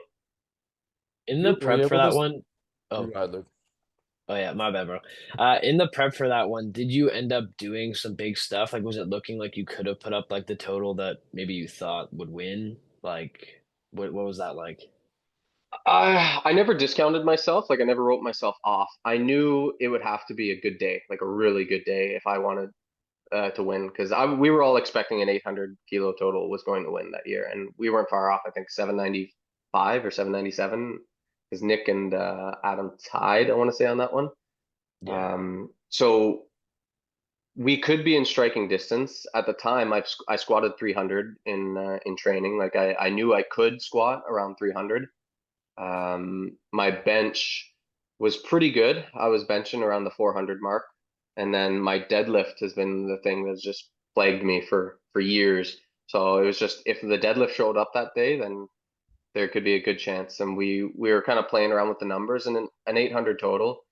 Speaker 1: In the
Speaker 3: Were you
Speaker 1: prep for
Speaker 3: able
Speaker 1: that
Speaker 3: to?
Speaker 1: one,
Speaker 3: You
Speaker 1: oh,
Speaker 3: go ahead, Luke.
Speaker 1: oh yeah, my bad, bro. In the prep for that one, did you end up doing some big stuff? Like, was it looking like you could have put up like the total that maybe you thought would win? Like, what was that like?
Speaker 2: I never discounted myself. Like I never wrote myself off. I knew it would have to be a good day, like a really good day, if I wanted to win. Because we were all expecting an 800 kilo total was going to win that year, and we weren't far off. I think 795 or 797, because Nick and Adam tied. I want to say on that one.
Speaker 1: Yeah.
Speaker 2: So we could be in striking distance at the time. I squatted 300 in training. Like I knew I could squat around 300. My bench was pretty good. I was benching around the 400 mark, and then my deadlift has been the thing that's just plagued me for years. So it was just if the deadlift showed up that day, then there could be a good chance. And we were kind of playing around with the numbers, and an 800 total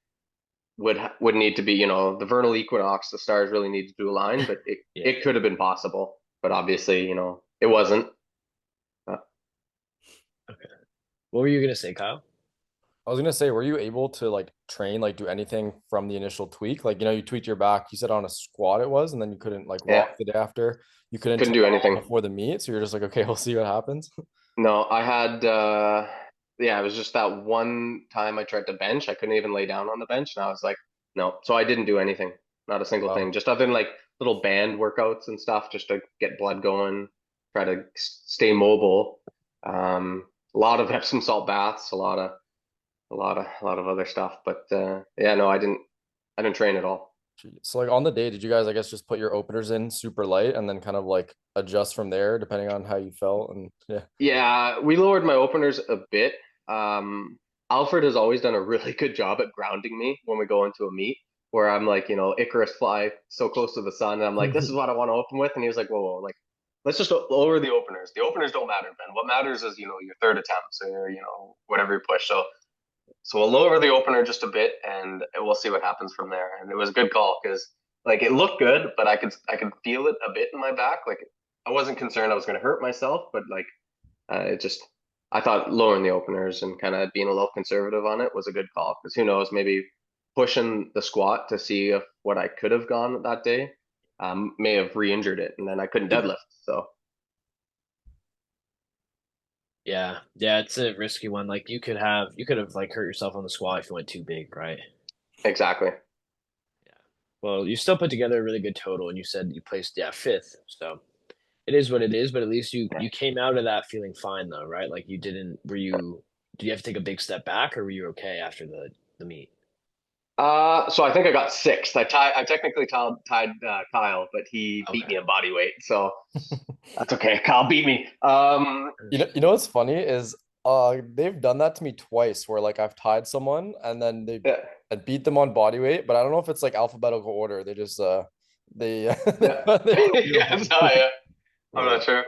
Speaker 2: would need to be, the vernal equinox, the stars really need to align, but it
Speaker 1: Yeah.
Speaker 2: it could have been possible, but obviously, it wasn't. Uh,
Speaker 1: Okay. What were you gonna say, Kyle?
Speaker 3: I was gonna say, were you able to like train, like do anything from the initial tweak? Like, you tweaked your back, you said on a squat it was, and then you couldn't like
Speaker 2: yeah,
Speaker 3: walk the day after. You couldn't
Speaker 2: couldn't
Speaker 3: train
Speaker 2: do
Speaker 3: at all
Speaker 2: anything.
Speaker 3: before the meet. So you're just like, okay, we'll see what happens.
Speaker 2: No, I had yeah, it was just that one time I tried to bench. I couldn't even lay down on the bench, and I was like, no. So I didn't do anything, not a single
Speaker 3: Wow.
Speaker 2: thing, just other than like little band workouts and stuff, just to get blood going, try to stay mobile. A lot of Epsom salt baths, a lot of other stuff. But yeah, no, I didn't train at all.
Speaker 3: So like on the day, did you guys, I guess, just put your openers in super light and then kind of like adjust from there depending on how you felt? And yeah.
Speaker 2: Yeah, we lowered my openers a bit. Alfred has always done a really good job at grounding me when we go into a meet, where I'm like, Icarus fly so close to the sun, and I'm like, this is what I want to open with, and he was like, whoa, whoa, like, let's just lower the openers. The openers don't matter, Ben. What matters is, your third attempt, so whatever you push. So we'll lower the opener just a bit, and we'll see what happens from there. And it was a good call because like it looked good, but I could feel it a bit in my back. Like I wasn't concerned I was going to hurt myself, but like it just, I thought lowering the openers and kind of being a little conservative on it was a good call because who knows, maybe pushing the squat to see if what I could have gone that day may have re-injured it, and then I couldn't deadlift. So
Speaker 1: Yeah, yeah, it's a risky one. Like you could have like hurt yourself on the squat if you went too big, right?
Speaker 2: exactly.
Speaker 1: Yeah. Well, you still put together a really good total, and you said you placed fifth. So it is what it is. But at least you came out of that feeling fine, though, right? Like you didn't. Were you? Did you have to take a big step back, or were you okay after the meet?
Speaker 2: So I think I got sixth. I technically tied Kyle, but he beat
Speaker 1: Okay.
Speaker 2: me in body weight, so that's okay. Kyle beat me.
Speaker 3: You know what's funny is they've done that to me twice where like I've tied someone and then
Speaker 2: Yeah,
Speaker 3: I beat them on body weight, but I don't know if it's like alphabetical order. They just they
Speaker 2: yeah,
Speaker 3: they put you
Speaker 2: yeah,
Speaker 3: on.
Speaker 2: yeah. I'm
Speaker 3: Yeah.
Speaker 2: not sure.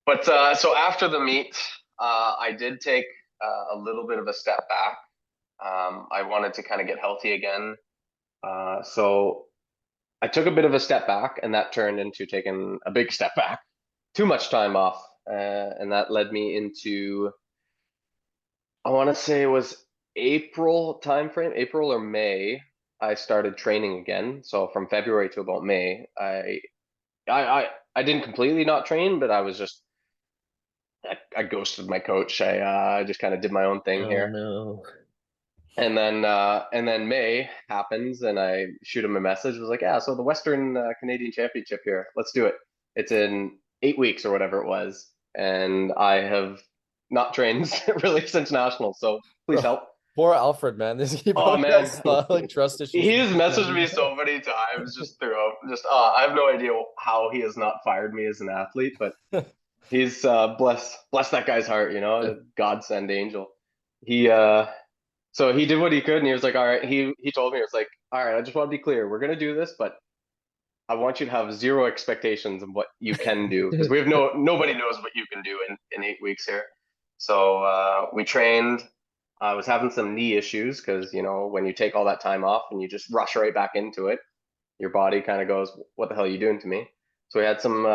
Speaker 2: But so after the meet, I did take a little bit of a step back. I wanted to kind of get healthy again. So I took a bit of a step back, and that turned into taking a big step back. Too much time off, and that led me into, I want to say it was April timeframe, April or May. I started training again. So from February to about May, I didn't completely not train, but I was just I ghosted my coach. I just kind of did my own thing
Speaker 1: Oh
Speaker 2: here.
Speaker 1: no.
Speaker 2: And then May happens, and I shoot him a message. I was like, yeah, so the Western Canadian Championship here, let's do it. It's in 8 weeks or whatever it was, and I have not trained really since nationals. So please
Speaker 3: Bro,
Speaker 2: help.
Speaker 3: poor Alfred, man. This he
Speaker 2: Oh
Speaker 3: probably
Speaker 2: man,
Speaker 3: has like trust issues
Speaker 2: he
Speaker 3: from
Speaker 2: has
Speaker 3: his
Speaker 2: messaged me
Speaker 3: family.
Speaker 2: so many times just throughout. Just I have no idea how he has not fired me as an athlete, but he's bless that guy's heart,
Speaker 3: Yeah.
Speaker 2: a godsend angel. He So he did what he could, and he was like, all right. He told me, it's like, all right, I just want to be clear, we're gonna do this, but I want you to have zero expectations of what you can do because we have nobody knows what you can do in 8 weeks here. So we trained. I was having some knee issues because when you take all that time off and you just rush right back into it, your body kind of goes, what the hell are you doing to me? So we had some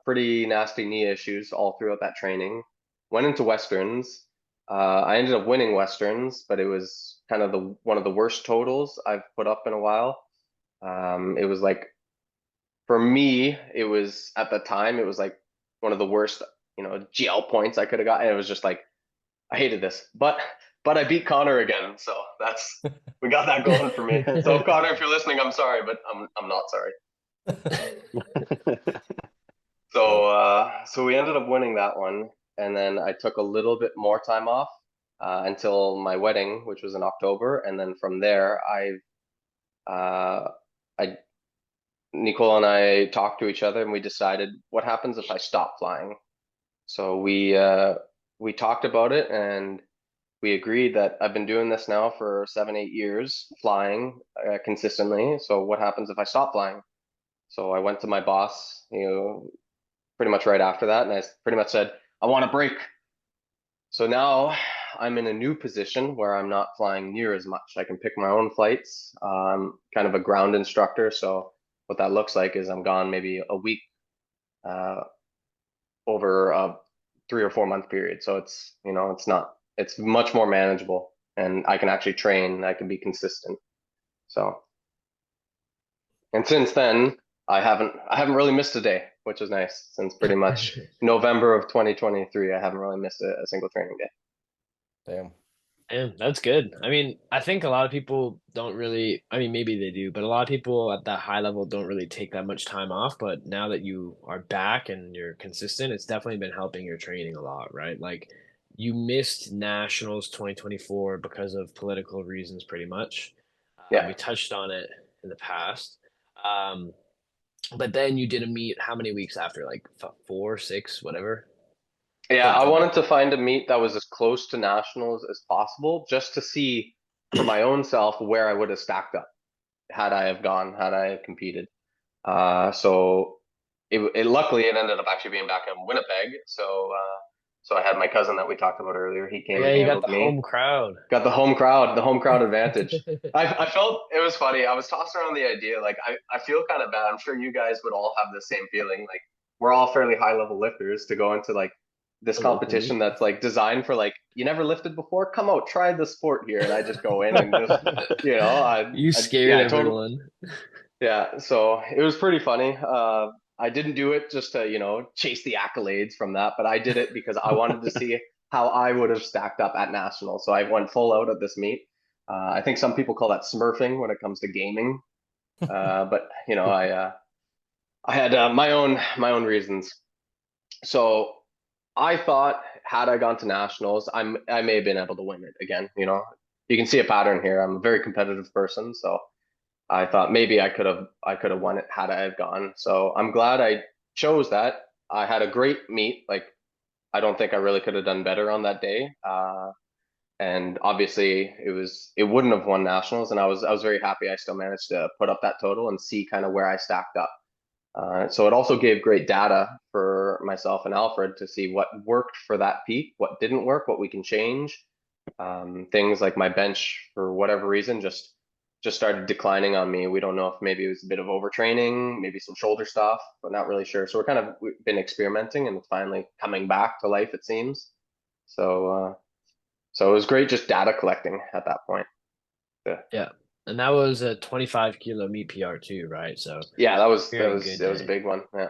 Speaker 2: pretty nasty knee issues all throughout that training. Went into Westerns. I ended up winning Westerns, but it was kind of the one of the worst totals I've put up in a while. It was like, for me, it was at the time, it was like one of the worst, GL points I could have got. And it was just like, I hated this, but I beat Connor again, so we got that going for me. So Connor, if you're listening, I'm sorry, but I'm not sorry.
Speaker 3: Yeah.
Speaker 2: So we ended up winning that one, and then I took a little bit more time off until my wedding, which was in October, and then from there, uh, I Nicole and I talked to each other, and we decided what happens if I stop flying. So we talked about it, and we agreed that I've been doing this now for 7, 8 years, flying consistently. So what happens if I stop flying? So I went to my boss, pretty much right after that, and I pretty much said, I want a break. So now I'm in a new position where I'm not flying near as much. I can pick my own flights. Kind of a ground instructor. So what that looks like is I'm gone maybe a week uh, over a 3 or 4 month period. So it's much more manageable, and I can actually train. I can be consistent. So, and since then, I haven't really missed a day, which is nice. Since pretty much November of 2023, I haven't really missed a single training day.
Speaker 3: Damn.
Speaker 1: And that's good. I mean, I think a lot of people don't really, I mean, maybe they do, but a lot of people at that high level don't really take that much time off. But now that you are back and you're consistent, it's definitely been helping your training a lot, right? Like you missed Nationals 2024 because of political reasons, pretty much.
Speaker 2: Yeah.
Speaker 1: We touched on it in the past. Um, but then you did a meet how many weeks after? Like 4, 6, whatever?
Speaker 2: Yeah,
Speaker 1: Couldn't
Speaker 2: I
Speaker 1: remember.
Speaker 2: wanted to find a meet that was as close to nationals as possible, just to see for my own self where I would have stacked up had I have gone, had I have competed. So it luckily it ended up actually being back in Winnipeg. So I had my cousin that we talked about earlier. He came
Speaker 1: Yeah,
Speaker 2: and
Speaker 1: you got
Speaker 2: handled
Speaker 1: the home
Speaker 2: me.
Speaker 1: crowd.
Speaker 2: Got the home crowd advantage. I felt it was funny. I was tossing around the idea, like I feel kind of bad. I'm sure you guys would all have the same feeling. Like we're all fairly high level lifters to go into like this
Speaker 1: A local
Speaker 2: competition
Speaker 1: meet.
Speaker 2: that's like designed for like you never lifted before. Come out, try the sport here, and I just go in and just
Speaker 1: You scared
Speaker 2: yeah, I totally
Speaker 1: everyone.
Speaker 2: yeah. So it was pretty funny. I didn't do it just to chase the accolades from that, but I did it because I wanted to see how I would have stacked up at national. So I went full out at this meet. I think some people call that smurfing when it comes to gaming. But I had my own reasons. So I thought had I gone to nationals, I may have been able to win it again. You can see a pattern here. I'm a very competitive person, so I thought maybe I could have won it had I have gone. So I'm glad I chose that. I had a great meet. Like I don't think I really could have done better on that day. And obviously it wouldn't have won nationals, and I was very happy I still managed to put up that total and see kind of where I stacked up. So it also gave great data for myself and Alfred to see what worked for that peak, what didn't work, what we can change. Things like my bench, for whatever reason, just started declining on me. We don't know if maybe it was a bit of overtraining, maybe some shoulder stuff, but not really sure. So we've been experimenting, and it's finally coming back to life, it seems. So it was great just data collecting at that point. Yeah,
Speaker 1: Yeah. And that was a 25 kilo meat PR too, right? So
Speaker 2: yeah, that was that
Speaker 1: very
Speaker 2: was
Speaker 1: good
Speaker 2: it was a
Speaker 1: day.
Speaker 2: big one. Yeah,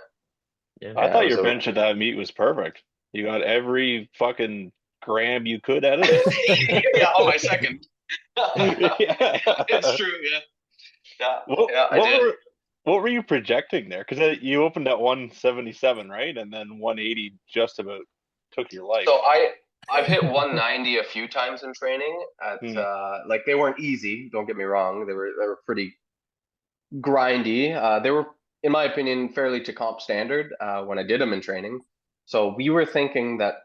Speaker 1: Yeah.
Speaker 4: I
Speaker 2: yeah, it
Speaker 4: thought
Speaker 2: was
Speaker 4: your
Speaker 2: a
Speaker 4: bench at that meet was perfect. You got every fucking gram you could out of
Speaker 2: yeah, on my second.
Speaker 4: it.
Speaker 2: It's
Speaker 4: Yeah.
Speaker 2: true. Yeah, yeah,
Speaker 4: What
Speaker 2: yeah. I
Speaker 4: what
Speaker 2: did.
Speaker 4: were what were you projecting there? Because you opened at 177, right? And then 180 just about took your life.
Speaker 2: So I've hit 190 a few times in training. At
Speaker 4: Hmm.
Speaker 2: like they weren't easy. Don't get me wrong. They were pretty grindy. They were, in my opinion, fairly to comp standard when I did them in training. So we were thinking that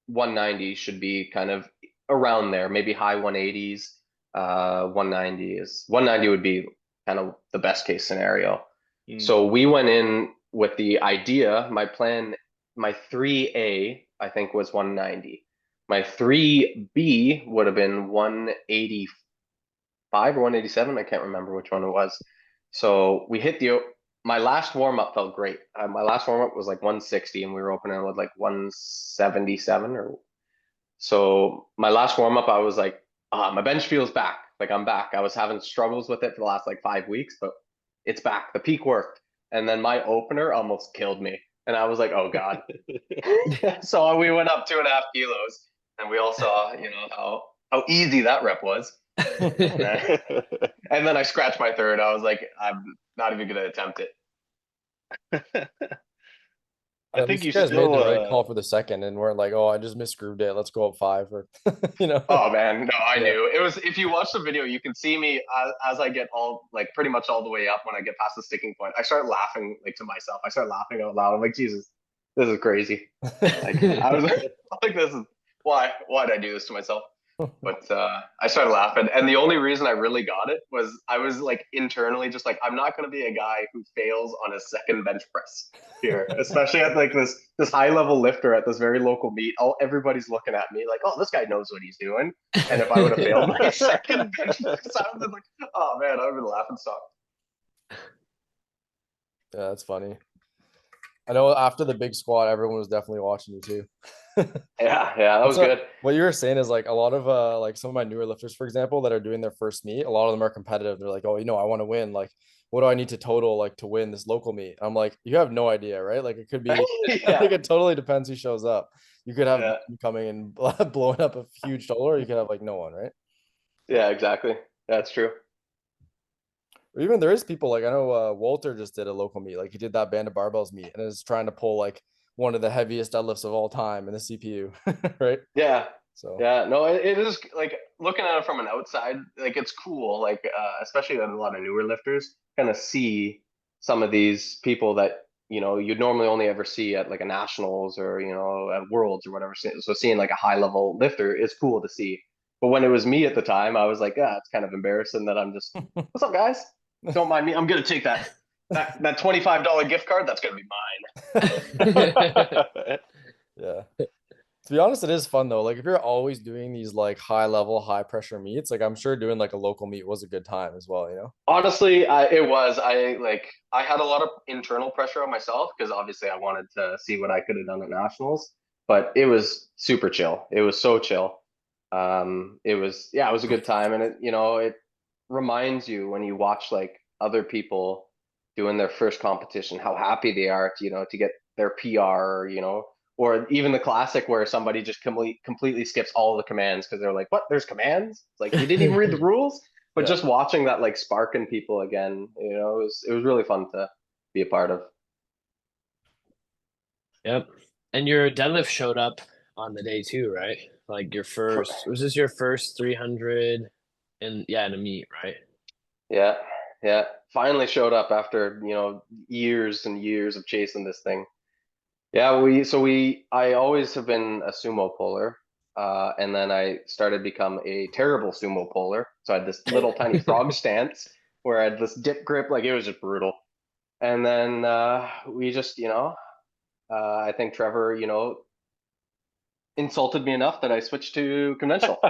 Speaker 2: 190 should be kind of around there, maybe high 180s. 190 would be kind of the best case scenario.
Speaker 4: Hmm.
Speaker 2: So we went in with the idea, my plan, my 3A, I think was 190. My 3B would have been 185 or 187. I can't remember which one it was. So we hit my last warm up felt great. My last warm up was like 160, and we were opening with like 177 or so. My last warm up, I was like, my bench feels back. Like I'm back. I was having struggles with it for the last like 5 weeks, but it's back. The peak worked. And then my opener almost killed me. And I was like, oh God. So we went up 2.5 kilos, and we all saw, how easy that rep was. And then, and then I scratched my third. I was like, I'm not even gonna attempt it.
Speaker 4: I
Speaker 3: At
Speaker 4: think
Speaker 3: least
Speaker 4: you
Speaker 3: you guys made
Speaker 4: still
Speaker 3: the right call for the second and weren't like, oh, I just misgrooved it. Let's go up 5 or
Speaker 2: Oh man, no, I
Speaker 3: Yeah.
Speaker 2: knew it was. If you watch the video, you can see me as I get all like pretty much all the way up. When I get past the sticking point, I start laughing like to myself. I start laughing out loud. I'm like, Jesus, this is crazy. Like I was like, this is why did I do this to myself? But I started laughing, and the only reason I really got it was I was like internally just like I'm not going to be a guy who fails on a second bench press here, especially at like this high level lifter at this very local meet. Everybody's looking at me like, oh, this guy knows what he's doing. And if I would have failed my second bench press, I would have been like, oh man, I would have been laughing stock.
Speaker 3: Yeah, that's funny. I know after the big squat, everyone was definitely watching you too.
Speaker 2: Yeah, that
Speaker 3: That's
Speaker 2: was good.
Speaker 3: what you were saying is like a lot of like some of my newer lifters, for example, that are doing their first meet, a lot of them are competitive. They're like, oh, I want to win. Like what do I need to total like to win this local meet? I'm like, you have no idea, right? Like it could be,
Speaker 2: Yeah.
Speaker 3: like it totally depends who shows up. You could have
Speaker 2: Yeah.
Speaker 3: coming and blowing up a huge total, or you could have like no one, right?
Speaker 2: Yeah, exactly. That's true.
Speaker 3: Or even there is people like I know Walter just did a local meet, like he did that band of barbells meet and is trying to pull like one of the heaviest deadlifts of all time in the CPU, right?
Speaker 2: Yeah.
Speaker 3: So
Speaker 2: Yeah. No, it is like looking at it from an outside, like it's cool, like especially a lot of newer lifters kind of see some of these people that, you'd normally only ever see at like a nationals or, at worlds or whatever. So seeing like a high level lifter is cool to see. But when it was me at the time, I was like, yeah, it's kind of embarrassing that I'm just, what's up, guys? Don't mind me. I'm gonna take that $25 gift card. That's gonna be
Speaker 3: yeah. To be honest, it is fun though. Like if you're always doing these like high level, high pressure meets, like I'm sure doing like a local meet was a good time as well, you know?
Speaker 2: Honestly, it was. I had a lot of internal pressure on myself because obviously I wanted to see what I could have done at nationals, but it was super chill. It was so chill. It was a good time, and it reminds you when you watch like other people doing their first competition how happy they are to get their PR, or even the classic where somebody just completely skips all the commands because they're like, "What? There's commands? It's like you didn't even read the rules." But
Speaker 3: Yeah.
Speaker 2: just watching that like spark in people again, it was really fun to be a part of.
Speaker 1: Yep. And your deadlift showed up on the day too, right? Like your
Speaker 2: For,
Speaker 1: first, was this your first 300 in a meet, right?
Speaker 2: yeah, yeah. Finally showed up after, years and years of chasing this thing. Yeah, I always have been a sumo puller. And then I started become a terrible sumo puller. So I had this little tiny frog stance where I had this dip grip, like it was just brutal. And then we just, I think Trevor, insulted me enough that I switched to conventional.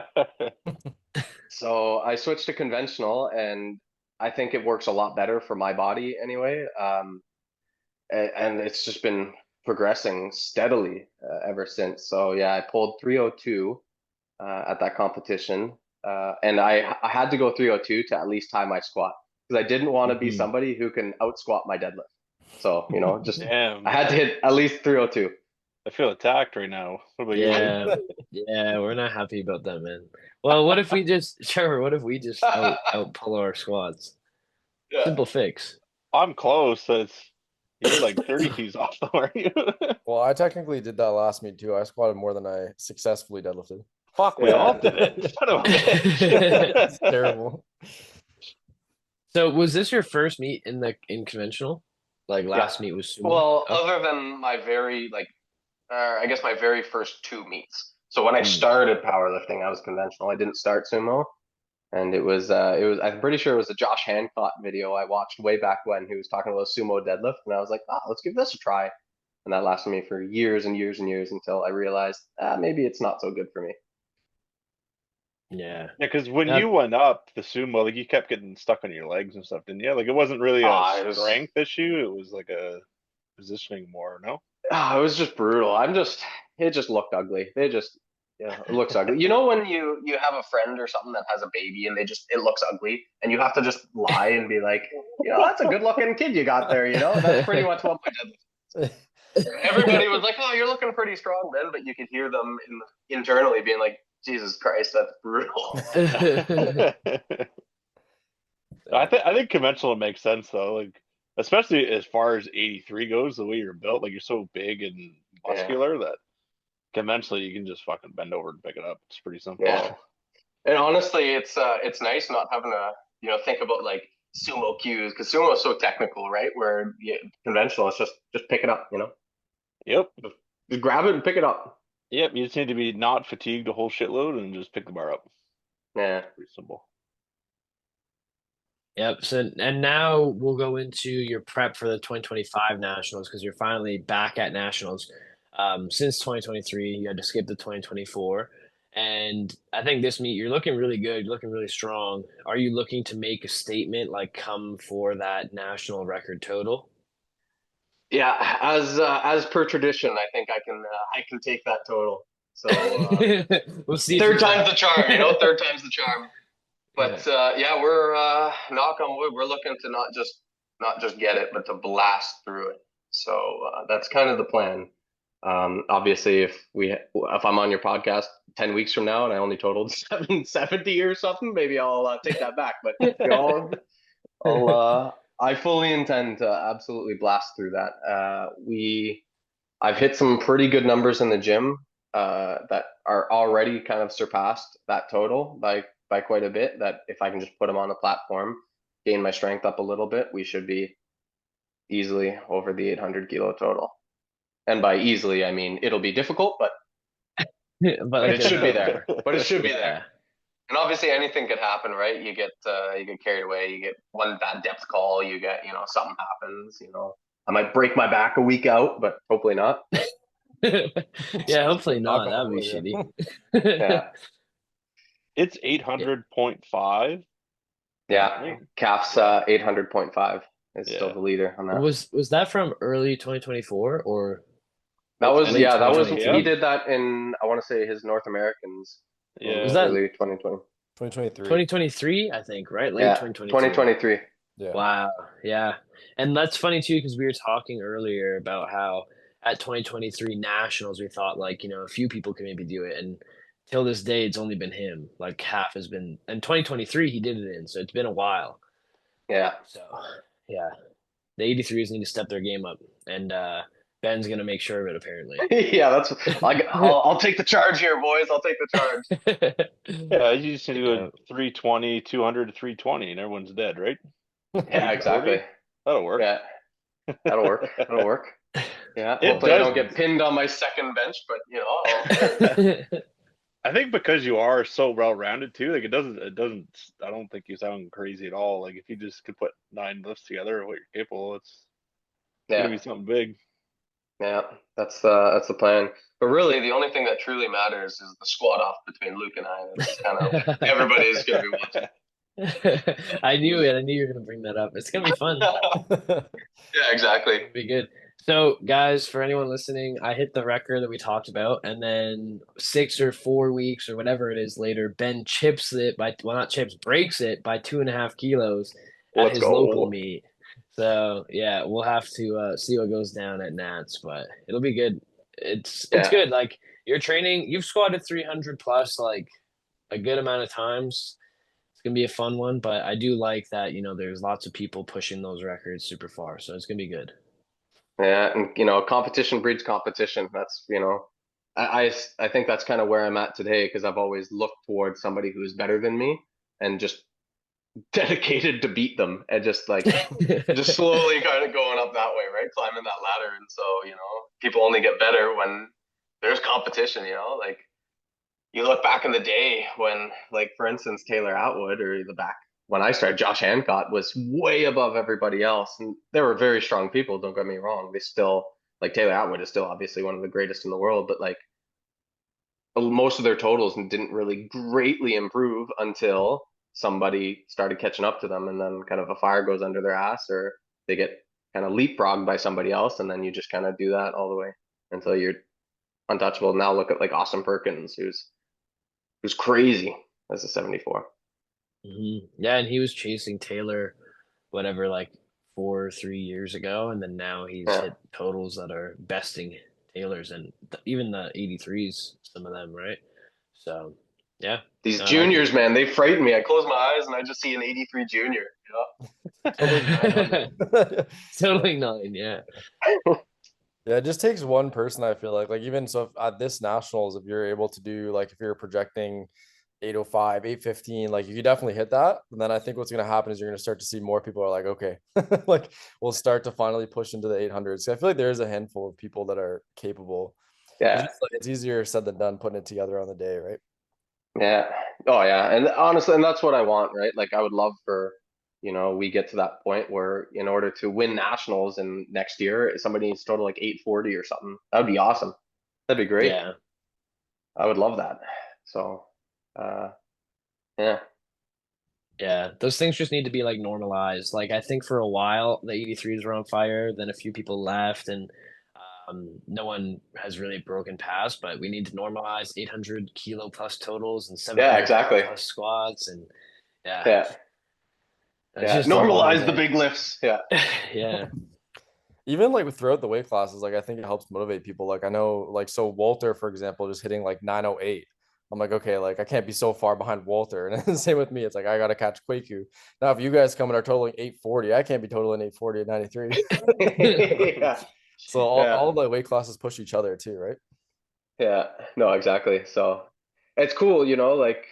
Speaker 2: So I switched to conventional, and I think it works a lot better for my body anyway. And it's just been progressing steadily ever since. So yeah, I pulled 302 at that competition, and I had to go 302 to at least tie my squat because I didn't want to be
Speaker 1: Mhm.
Speaker 2: somebody who can out squat my deadlift. So just
Speaker 4: Damn.
Speaker 2: I had to hit at least 302.
Speaker 4: I feel attacked right now. What about you?
Speaker 1: Yeah. Yeah, we're not happy about that, man. Well, what if we just, Trevor, what if we just out pull our squats?
Speaker 2: Yeah.
Speaker 1: Simple fix.
Speaker 4: I'm close. You're like 30 keys off, though, aren't you?
Speaker 3: Well, I technically did that last meet too. I squatted more than I successfully deadlifted.
Speaker 4: Fuck, we all
Speaker 2: Yeah.
Speaker 4: did it. Son of a
Speaker 3: It's
Speaker 4: bitch.
Speaker 3: terrible.
Speaker 1: So was this your first meet in conventional? Like
Speaker 2: Yeah.
Speaker 1: last meet was sumo?
Speaker 2: Well,
Speaker 1: Okay.
Speaker 2: other than my I guess my very first two meets. So when I
Speaker 1: Mm.
Speaker 2: started powerlifting, I was conventional. I didn't start sumo, and I'm pretty sure it was a Josh Hancock video I watched way back when he was talking about sumo deadlift, and I was like, oh, let's give this a try. And that lasted me for years and years and years until I realized, maybe it's not so good for me.
Speaker 1: Yeah.
Speaker 4: Yeah, because when
Speaker 1: That
Speaker 4: you went up the sumo, like you kept getting stuck on your legs and stuff, didn't you? Like it wasn't really a
Speaker 2: Ah, it was
Speaker 4: strength issue; it was like a positioning more. No.
Speaker 2: it was just brutal. It just looked ugly. It looks ugly. You know when you have a friend or something that has a baby and it looks ugly and you have to just lie and be like, that's a good looking kid you got there. That's pretty much what my dad was. Everybody was like, oh, you're looking pretty strong, man, but you could hear them internally being like, Jesus Christ, that's brutal.
Speaker 4: I think conventional makes sense though, like especially as far as 83 goes, the way you're built, like you're so big and
Speaker 2: Yeah,
Speaker 4: muscular that conventionally you can just fucking bend over and pick it up. It's pretty
Speaker 2: yeah.
Speaker 4: simple.
Speaker 2: And honestly, it's nice not having to think about like sumo cues because sumo is so technical, right? Where conventional, it's just pick it up,
Speaker 4: Yep.
Speaker 2: just grab it and pick it up.
Speaker 4: Yep. You just need to be not fatigued a whole shitload and just pick the bar up.
Speaker 2: Yeah.
Speaker 4: Pretty simple.
Speaker 1: Yep. So, and now we'll go into your prep for the 2025 Nationals because you're finally back at Nationals. Since 2023, you had to skip the 2024. And I think this meet, you're looking really good. You're looking really strong. Are you looking to make a statement, like come for that national record total?
Speaker 2: Yeah, as per tradition, I think I can take that total. So
Speaker 1: We'll see if you
Speaker 2: third
Speaker 1: can.
Speaker 2: time's the charm, third time's the charm.
Speaker 1: Yeah.
Speaker 2: But yeah, we're knock on wood, we're looking to not just not just get it, but to blast through it. So that's kind of the plan. Obviously, if I'm on your podcast 10 weeks from now and I only totaled 770 or something, maybe I'll take that back. But I fully intend to absolutely blast through that. I've hit some pretty good numbers in the gym that are already kind of surpassed that total by quite a bit. That if I can just put them on a platform, gain my strength up a little bit, we should be easily over the 800 kilo total. And by easily, I mean it'll be difficult, but
Speaker 1: But
Speaker 2: it should be there. But it should be there.
Speaker 1: Yeah.
Speaker 2: And obviously anything could happen, right? You get carried away, you get one bad depth call, you get, something happens, I might break my back a week out, but hopefully not.
Speaker 1: Yeah, hopefully not. That would be shitty.
Speaker 2: Yeah.
Speaker 4: It's 800.5.
Speaker 2: Yeah. Calf's 800.5 is still the leader on that.
Speaker 1: Was that from early 2024 or
Speaker 2: that was
Speaker 1: late
Speaker 2: he did that in, I want to say, his North Americans.
Speaker 4: Yeah.
Speaker 1: Was that
Speaker 2: early 2020?
Speaker 3: 2023.
Speaker 1: 2023, I think, right? Late 2023.
Speaker 2: 2023.
Speaker 3: Yeah.
Speaker 1: Wow. Yeah. And that's funny too, because we were talking earlier about how at 2023 nationals, we thought like, a few people could maybe do it. And till this day, it's only been him. Like half has been, and 2023, he did it in. So it's been a while.
Speaker 2: Yeah.
Speaker 1: So yeah, the 83s need to step their game up. And Ben's going to make sure of it, apparently.
Speaker 2: Yeah, I'll take the charge here, boys. I'll take the charge.
Speaker 4: Yeah, you just need to go 320, 200 to 320, and everyone's dead, right?
Speaker 2: Yeah, exactly.
Speaker 4: That'll work.
Speaker 2: Yeah, that'll work. That'll work. Yeah, hopefully I don't get pinned on my second bench, but
Speaker 4: I think because you are so well-rounded too, like it doesn't. I don't think you sound crazy at all. Like if you just could put 9 lifts together, what you're capable, it's gonna be something big.
Speaker 2: Yeah, that's the plan. But really, the only thing that truly matters is the squat off between Luke and I. That's kind of everybody is going to be watching.
Speaker 1: I knew it. I knew you were going to bring that up. It's going to be fun.
Speaker 2: Yeah, exactly.
Speaker 1: It'll be good. So, guys, for anyone listening, I hit the record that we talked about, and then 6 or 4 weeks or whatever it is later, Ben breaks it by 2.5 kilos at his local meet. So yeah, we'll have to see what goes down at Nats, but it'll be good. It's good. Like you're training, you've squatted 300 plus like a good amount of times. It's gonna be a fun one, but I do like that, there's lots of people pushing those records super far, so it's gonna be good.
Speaker 2: Yeah, and competition breeds competition. That's I think that's kind of where I'm at today because I've always looked towards somebody who is better than me and just dedicated to beat them and just just slowly kind of going up that way, right? Climbing that ladder. And so, people only get better when there's competition, like you look back in the day when, like, for instance, Taylor Atwood or when I started, Josh Hancock was way above everybody else. And they were very strong people, don't get me wrong. They still, like, Taylor Atwood is still obviously one of the greatest in the world, but like most of their totals didn't really greatly improve until somebody started catching up to them, and then kind of a fire goes under their ass or they get kind of leapfrogged by somebody else, and then you just kind of do that all the way until you're untouchable. Now look at like Austin Perkins, who's crazy as a 74.
Speaker 1: Mm-hmm. Yeah, and he was chasing Taylor whatever like 3 years ago, and then now he's hit totals that are besting Taylor's and even the 83s, some of them, right? So yeah,
Speaker 2: these juniors, man, they frighten me. I close my eyes and I just see an 83 junior.
Speaker 1: Totally 9, yeah.
Speaker 3: Yeah, it just takes one person, I feel like even so if at this nationals, if you're able to do like if you're projecting 805, 815, like you could definitely hit that. And then I think what's going to happen is you're going to start to see more people are like, okay, like we'll start to finally push into the 800s. So I feel like there is a handful of people that are capable.
Speaker 2: Yeah.
Speaker 3: It's easier said than done putting it together on the day, right?
Speaker 2: Yeah. Oh yeah. And honestly, and that's what I want, right? Like I would love for, we get to that point where in order to win nationals in next year, somebody needs total like 840 or something. That would be awesome. That'd be great.
Speaker 1: Yeah.
Speaker 2: I would love that. So, yeah.
Speaker 1: Yeah, those things just need to be like normalized. Like I think for a while the 83s were on fire, then a few people left, and no one has really broken past. But we need to normalize 800 kilo plus totals and 700
Speaker 2: exactly
Speaker 1: plus squats, and
Speaker 2: yeah.
Speaker 1: It's
Speaker 2: Yeah,
Speaker 1: just a normal
Speaker 2: normalize the
Speaker 1: day.
Speaker 2: big lifts. Yeah.
Speaker 1: Yeah.
Speaker 3: Even like throughout the weight classes, like I think it helps motivate people. Like I know, like so Walter, for example, just hitting like 908. I'm like, okay, like I can't be so far behind Walter. And same with me. It's like I gotta catch Kwaku. Now, if you guys come and are totaling 840, I can't be totaling 840 at 93.
Speaker 2: Yeah.
Speaker 3: So
Speaker 2: Yeah.
Speaker 3: all the weight classes push each other too, right?
Speaker 2: Yeah. No, exactly. So it's cool, like,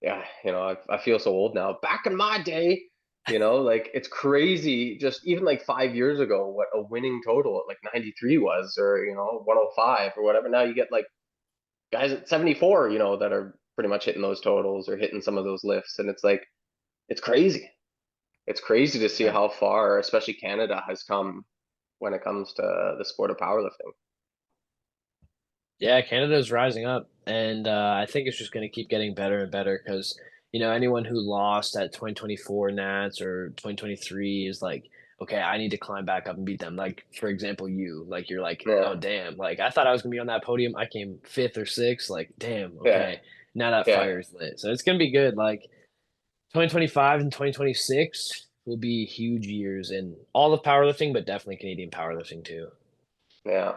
Speaker 2: yeah, I feel so old now. Back in my day, like it's crazy. Just even like 5 years ago, what a winning total at like 93 was, or 105 or whatever. Now you get like guys at 74, that are pretty much hitting those totals or hitting some of those lifts, and it's like it's crazy. It's crazy to see
Speaker 1: Yeah.
Speaker 2: how far, especially Canada, has come when it comes to the sport of powerlifting.
Speaker 1: Yeah, Canada's rising up, and I think it's just going to keep getting better and better because, anyone who lost at 2024 Nats or 2023 is like, okay, I need to climb back up and beat them. Like, for example, like, you're like,
Speaker 2: Yeah.
Speaker 1: oh, damn, like, I thought I was going to be on that podium. I came fifth or sixth. Like, damn,
Speaker 2: Yeah.
Speaker 1: okay. Now that
Speaker 2: Yeah.
Speaker 1: fire is lit. So it's going to be good. Like, 2025 and 2026 will be huge years in all of powerlifting, but definitely Canadian powerlifting too.
Speaker 2: Yeah.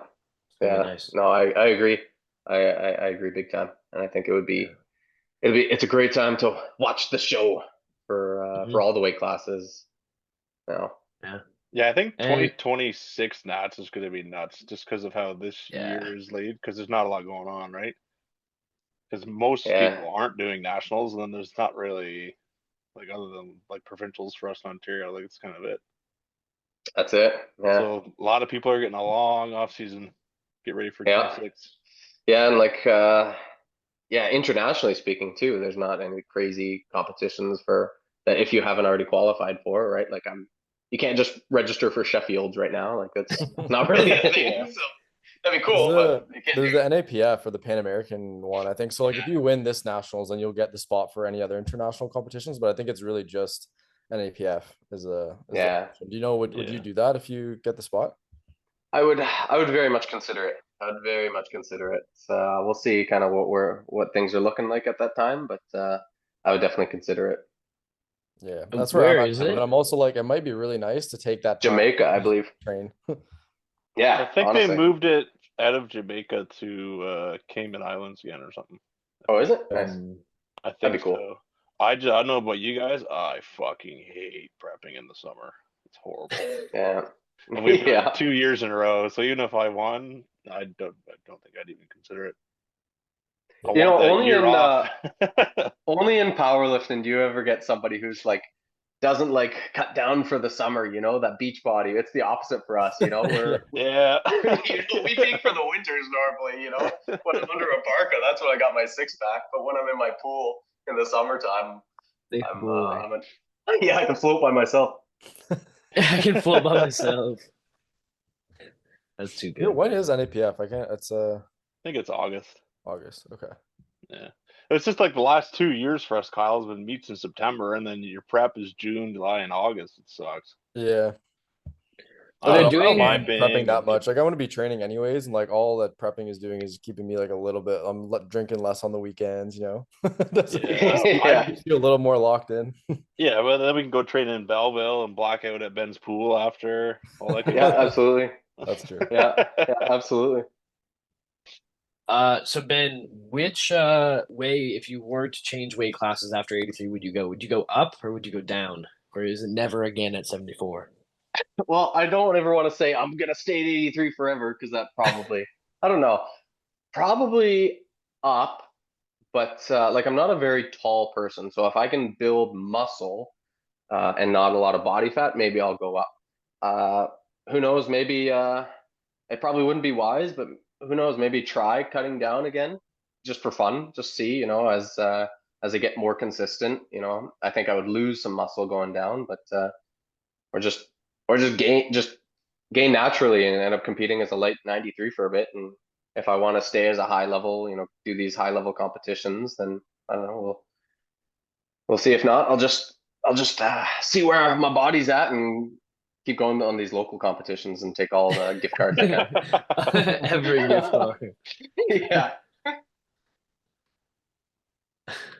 Speaker 1: It's going to be
Speaker 2: Yeah.
Speaker 1: nice.
Speaker 2: No, I agree. I agree big time. And I think
Speaker 1: Yeah.
Speaker 2: it's a great time to watch the show for
Speaker 1: Mhm.
Speaker 2: all the weight classes. You
Speaker 1: Yeah.
Speaker 4: Yeah, I think
Speaker 1: And
Speaker 4: 2026 Nats is going to be nuts just because of how this
Speaker 1: yeah.
Speaker 4: year is laid, because there's not a lot going on, right? Because most
Speaker 2: Yeah.
Speaker 4: people aren't doing nationals, and then there's not really, like, other than like provincials for us in Ontario, like it's kind of it.
Speaker 2: That's it. Yeah.
Speaker 4: So a lot of people are getting a long off season. Get ready for
Speaker 2: Yeah.
Speaker 4: 26.
Speaker 2: Yeah. And like, yeah, internationally speaking too, there's not any crazy competitions for that if you haven't already qualified for, right? Like you can't just register for Sheffield right now. Like that's not really a thing.
Speaker 4: Yeah.
Speaker 2: So that'd be
Speaker 3: There's
Speaker 2: cool, but
Speaker 3: the
Speaker 2: you can't do
Speaker 3: there's
Speaker 2: it.
Speaker 3: the NAPF or the Pan American one, I think. So like if you win this nationals, then you'll get the spot for any other international competitions. But I think it's really just NAPF is the
Speaker 2: Yeah.
Speaker 3: option. Do you know would you
Speaker 4: Yeah.
Speaker 3: do that if you get the spot?
Speaker 2: I would very much consider it. I would very much consider it. So we'll see kind of what things are looking like at that time, but I would definitely consider it.
Speaker 3: Yeah, that's where I'm
Speaker 1: Where
Speaker 3: at
Speaker 1: is
Speaker 3: too. But
Speaker 1: it?
Speaker 3: I'm also like, it might be really nice to take that time
Speaker 2: Jamaica, I
Speaker 3: to just
Speaker 2: believe.
Speaker 3: train.
Speaker 4: I
Speaker 2: Yeah,
Speaker 4: think they
Speaker 2: honestly.
Speaker 4: moved it out of Jamaica to Cayman Islands again or something.
Speaker 2: Oh, is it? Nice.
Speaker 1: Mm,
Speaker 4: I
Speaker 2: That'd
Speaker 4: think
Speaker 2: be cool.
Speaker 4: so. I don't know about you guys. I fucking hate prepping in the summer. It's horrible.
Speaker 2: Yeah.
Speaker 4: And we've done it
Speaker 2: Yeah.
Speaker 4: 2 years in a row. So even if I won, I don't think I'd even consider it. I want that
Speaker 2: Only
Speaker 4: year
Speaker 2: in
Speaker 4: off.
Speaker 2: only in powerlifting do you ever get somebody who's like doesn't like cut down for the summer, that beach body. It's the opposite for us, we're
Speaker 4: Yeah.
Speaker 2: we peak for the winters normally, when I'm under a parka, that's when I got my six pack. But when I'm in my pool in the summertime,
Speaker 1: big
Speaker 2: I'm
Speaker 1: boy.
Speaker 2: yeah, I can float by myself.
Speaker 1: I can float by myself. That's too
Speaker 3: Yeah,
Speaker 1: good.
Speaker 3: when is NAPF? I can't. It's
Speaker 4: I think it's August.
Speaker 3: August. Okay.
Speaker 4: Yeah. It's just like the last 2 years for us, Kyle, has been meets in September, and then your prep is June, July, and August. It sucks.
Speaker 3: Yeah.
Speaker 1: Are
Speaker 3: I
Speaker 1: they
Speaker 3: don't know. I don't
Speaker 1: doing?
Speaker 3: mind prepping
Speaker 4: Camping
Speaker 3: that
Speaker 4: and
Speaker 3: much. Like I want to be training anyways, and like all that prepping is doing is keeping me like a little bit. Drinking less on the weekends, That's
Speaker 4: yeah.
Speaker 2: Yeah.
Speaker 3: keeps you a little more locked in.
Speaker 4: Yeah, well, then we can go train in Belleville and black out at Ben's pool after all that good
Speaker 2: Yeah,
Speaker 4: stuff.
Speaker 2: absolutely.
Speaker 3: That's true.
Speaker 2: Yeah, yeah, absolutely.
Speaker 1: So Ben, which way, if you were to change weight classes after 83, would you go? Would you go up or would you go down? Or is it never again at 74?
Speaker 2: Well, I don't ever want to say I'm gonna stay at 83 forever because that probably, I don't know, probably up, but like I'm not a very tall person, so if I can build muscle and not a lot of body fat, maybe I'll go up. Uh, who knows? Maybe it probably wouldn't be wise, but who knows? Maybe try cutting down again, just for fun, just see, as I get more consistent. I think I would lose some muscle going down, but or just or just gain naturally and end up competing as a light 93 for a bit. And if I want to stay as a high level, do these high level competitions, then I don't know. We'll see. If not, I'll just see where my body's at and keep going on these local competitions and take all the gift cards I can.
Speaker 1: Every gift card.
Speaker 2: Yeah.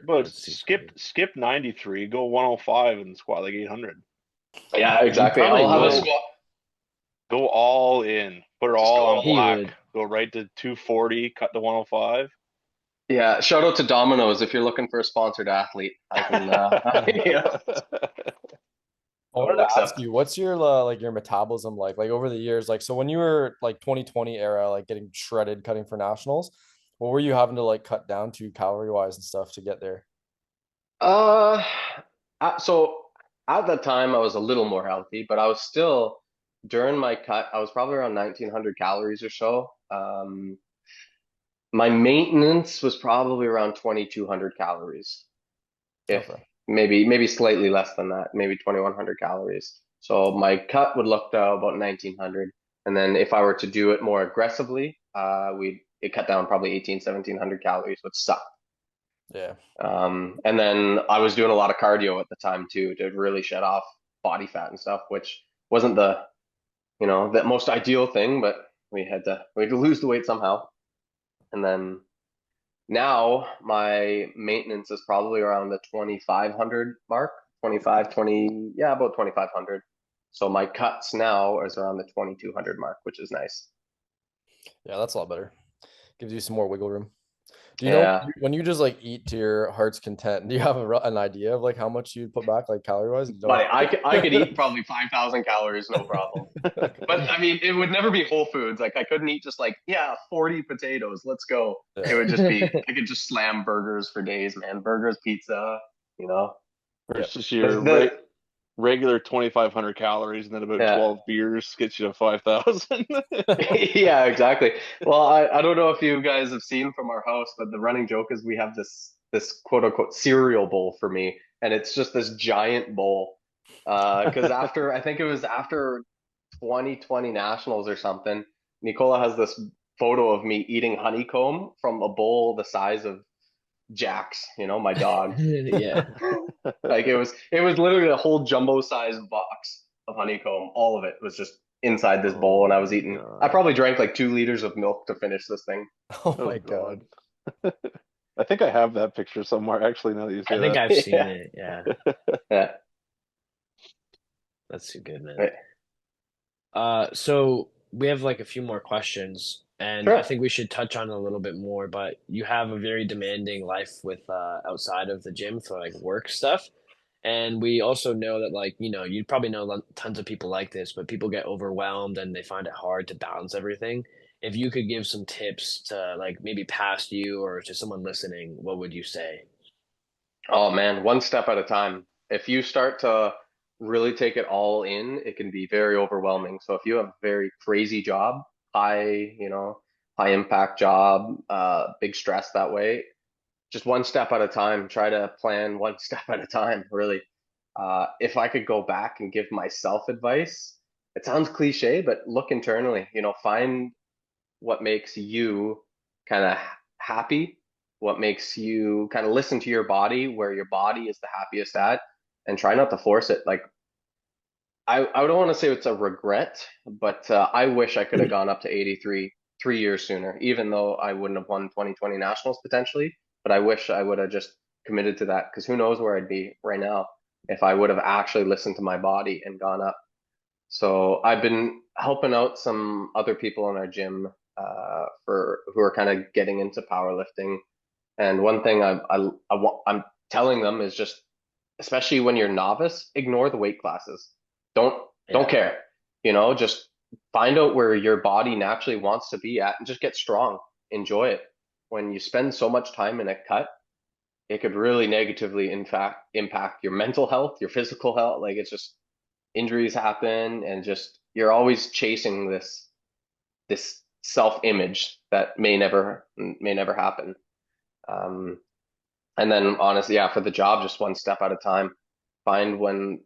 Speaker 4: But
Speaker 1: That's too funny.
Speaker 4: skip 93, go 105 and squat like 800.
Speaker 2: Yeah,
Speaker 1: He
Speaker 2: exactly.
Speaker 1: probably
Speaker 2: I'll have a
Speaker 1: would.
Speaker 2: squat.
Speaker 4: Go all in. Put it
Speaker 2: Just go
Speaker 4: all on
Speaker 2: all
Speaker 1: He
Speaker 2: in.
Speaker 4: black.
Speaker 1: would.
Speaker 4: Go right to 240, cut to 105.
Speaker 2: Yeah, shout out to Domino's if you're looking for a sponsored athlete. I can, yeah,
Speaker 3: I
Speaker 2: I
Speaker 3: wanted
Speaker 2: will
Speaker 3: to ask
Speaker 2: accept.
Speaker 3: you, what's your like your metabolism like over the years? Like, so when you were like 2020 era, like getting shredded, cutting for nationals, what were you having to like cut down to calorie wise and stuff to get there?
Speaker 2: Uh, so at that time I was a little more healthy, but I was still during my cut, I was probably around 1900 calories or so. My maintenance was probably around 2200 calories, if
Speaker 3: Okay.
Speaker 2: maybe slightly less than that, maybe 2100 calories. So my cut would look about 1900, and then if I were to do it more aggressively, we it cut down probably 1700 calories, which sucked.
Speaker 3: Yeah.
Speaker 2: And then I was doing a lot of cardio at the time too to really shed off body fat and stuff, which wasn't the most ideal thing, but we had to lose the weight somehow. And then now my maintenance is probably around the 2500 mark, 25, 20, yeah, about 2500. So my cuts now is around the 2200 mark, which is nice.
Speaker 3: Yeah, that's a lot better. Gives you some more wiggle room. Do you know
Speaker 2: Yeah.
Speaker 3: when you just like eat to your heart's content, do you have an idea of like how much you'd put back, like calorie wise? You
Speaker 2: But
Speaker 3: don't.
Speaker 2: I could eat probably 5,000 calories, no problem. But
Speaker 3: Okay.
Speaker 2: I mean, it would never be whole foods. Like I couldn't eat just like, yeah, 40 potatoes, let's go. It
Speaker 3: Yeah.
Speaker 2: would just be, I could just slam burgers for days, man. Burgers, pizza, you know.
Speaker 3: Yep.
Speaker 4: Versus
Speaker 2: The,
Speaker 4: your
Speaker 2: the
Speaker 4: regular 2,500 calories, and then about
Speaker 2: yeah.
Speaker 4: 12 beers gets you to 5,000.
Speaker 2: Yeah, exactly. Well, I don't know if you guys have seen from our house, but the running joke is we have this quote unquote cereal bowl for me, and it's just this giant bowl. Because after I think it was after 2020 nationals or something, Nicola has this photo of me eating honeycomb from a bowl the size of Jack's, my dog.
Speaker 1: Yeah.
Speaker 2: Like it was literally a whole jumbo sized box of honeycomb. All of it was just inside this bowl, and
Speaker 1: Oh
Speaker 2: I was
Speaker 1: my
Speaker 2: eating. I
Speaker 1: God.
Speaker 2: probably drank like 2 liters of milk to finish this thing.
Speaker 3: Oh
Speaker 4: Oh
Speaker 3: my God.
Speaker 4: God. I think I have that picture somewhere, actually, now that you
Speaker 1: I
Speaker 4: say
Speaker 1: think
Speaker 4: that.
Speaker 1: I've seen
Speaker 2: Yeah,
Speaker 1: it. Yeah.
Speaker 2: yeah.
Speaker 1: That's too good, man.
Speaker 2: Right.
Speaker 1: So we have like a few more questions, and I
Speaker 2: Sure.
Speaker 1: think we should touch on it a little bit more, but you have a very demanding life with outside of the gym for like work stuff. And we also know that like, you probably know tons of people like this, but people get overwhelmed and they find it hard to balance everything. If you could give some tips to like maybe past you or to someone listening, what would you say?
Speaker 2: Oh man, one step at a time. If you start to really take it all in, it can be very overwhelming. So if you have a very crazy job, high impact job, big stress that way, just one step at a time. Try to plan one step at a time, really. If I could go back and give myself advice, it sounds cliche, but look internally, find what makes you kind of happy, what makes you kind of listen to your body, where your body is the happiest at, and try not to force it. Like, I don't want to say it's a regret, but I wish I could have gone up to 83 3 years sooner, even though I wouldn't have won 2020 nationals potentially. But I wish I would have just committed to that because who knows where I'd be right now if I would have actually listened to my body and gone up. So I've been helping out some other people in our gym for who are kind of getting into powerlifting. And one thing I'm telling them is just, especially when you're novice, ignore the weight classes. Don't don't
Speaker 1: Yeah.
Speaker 2: care. Just find out where your body naturally wants to be at and just get strong. Enjoy it. When you spend so much time in a cut, it could really negatively, in fact, impact your mental health, your physical health. Like it's just injuries happen, and just you're always chasing this self-image that may never happen. Um, and then honestly, yeah, for the job, just one step at a time. Find when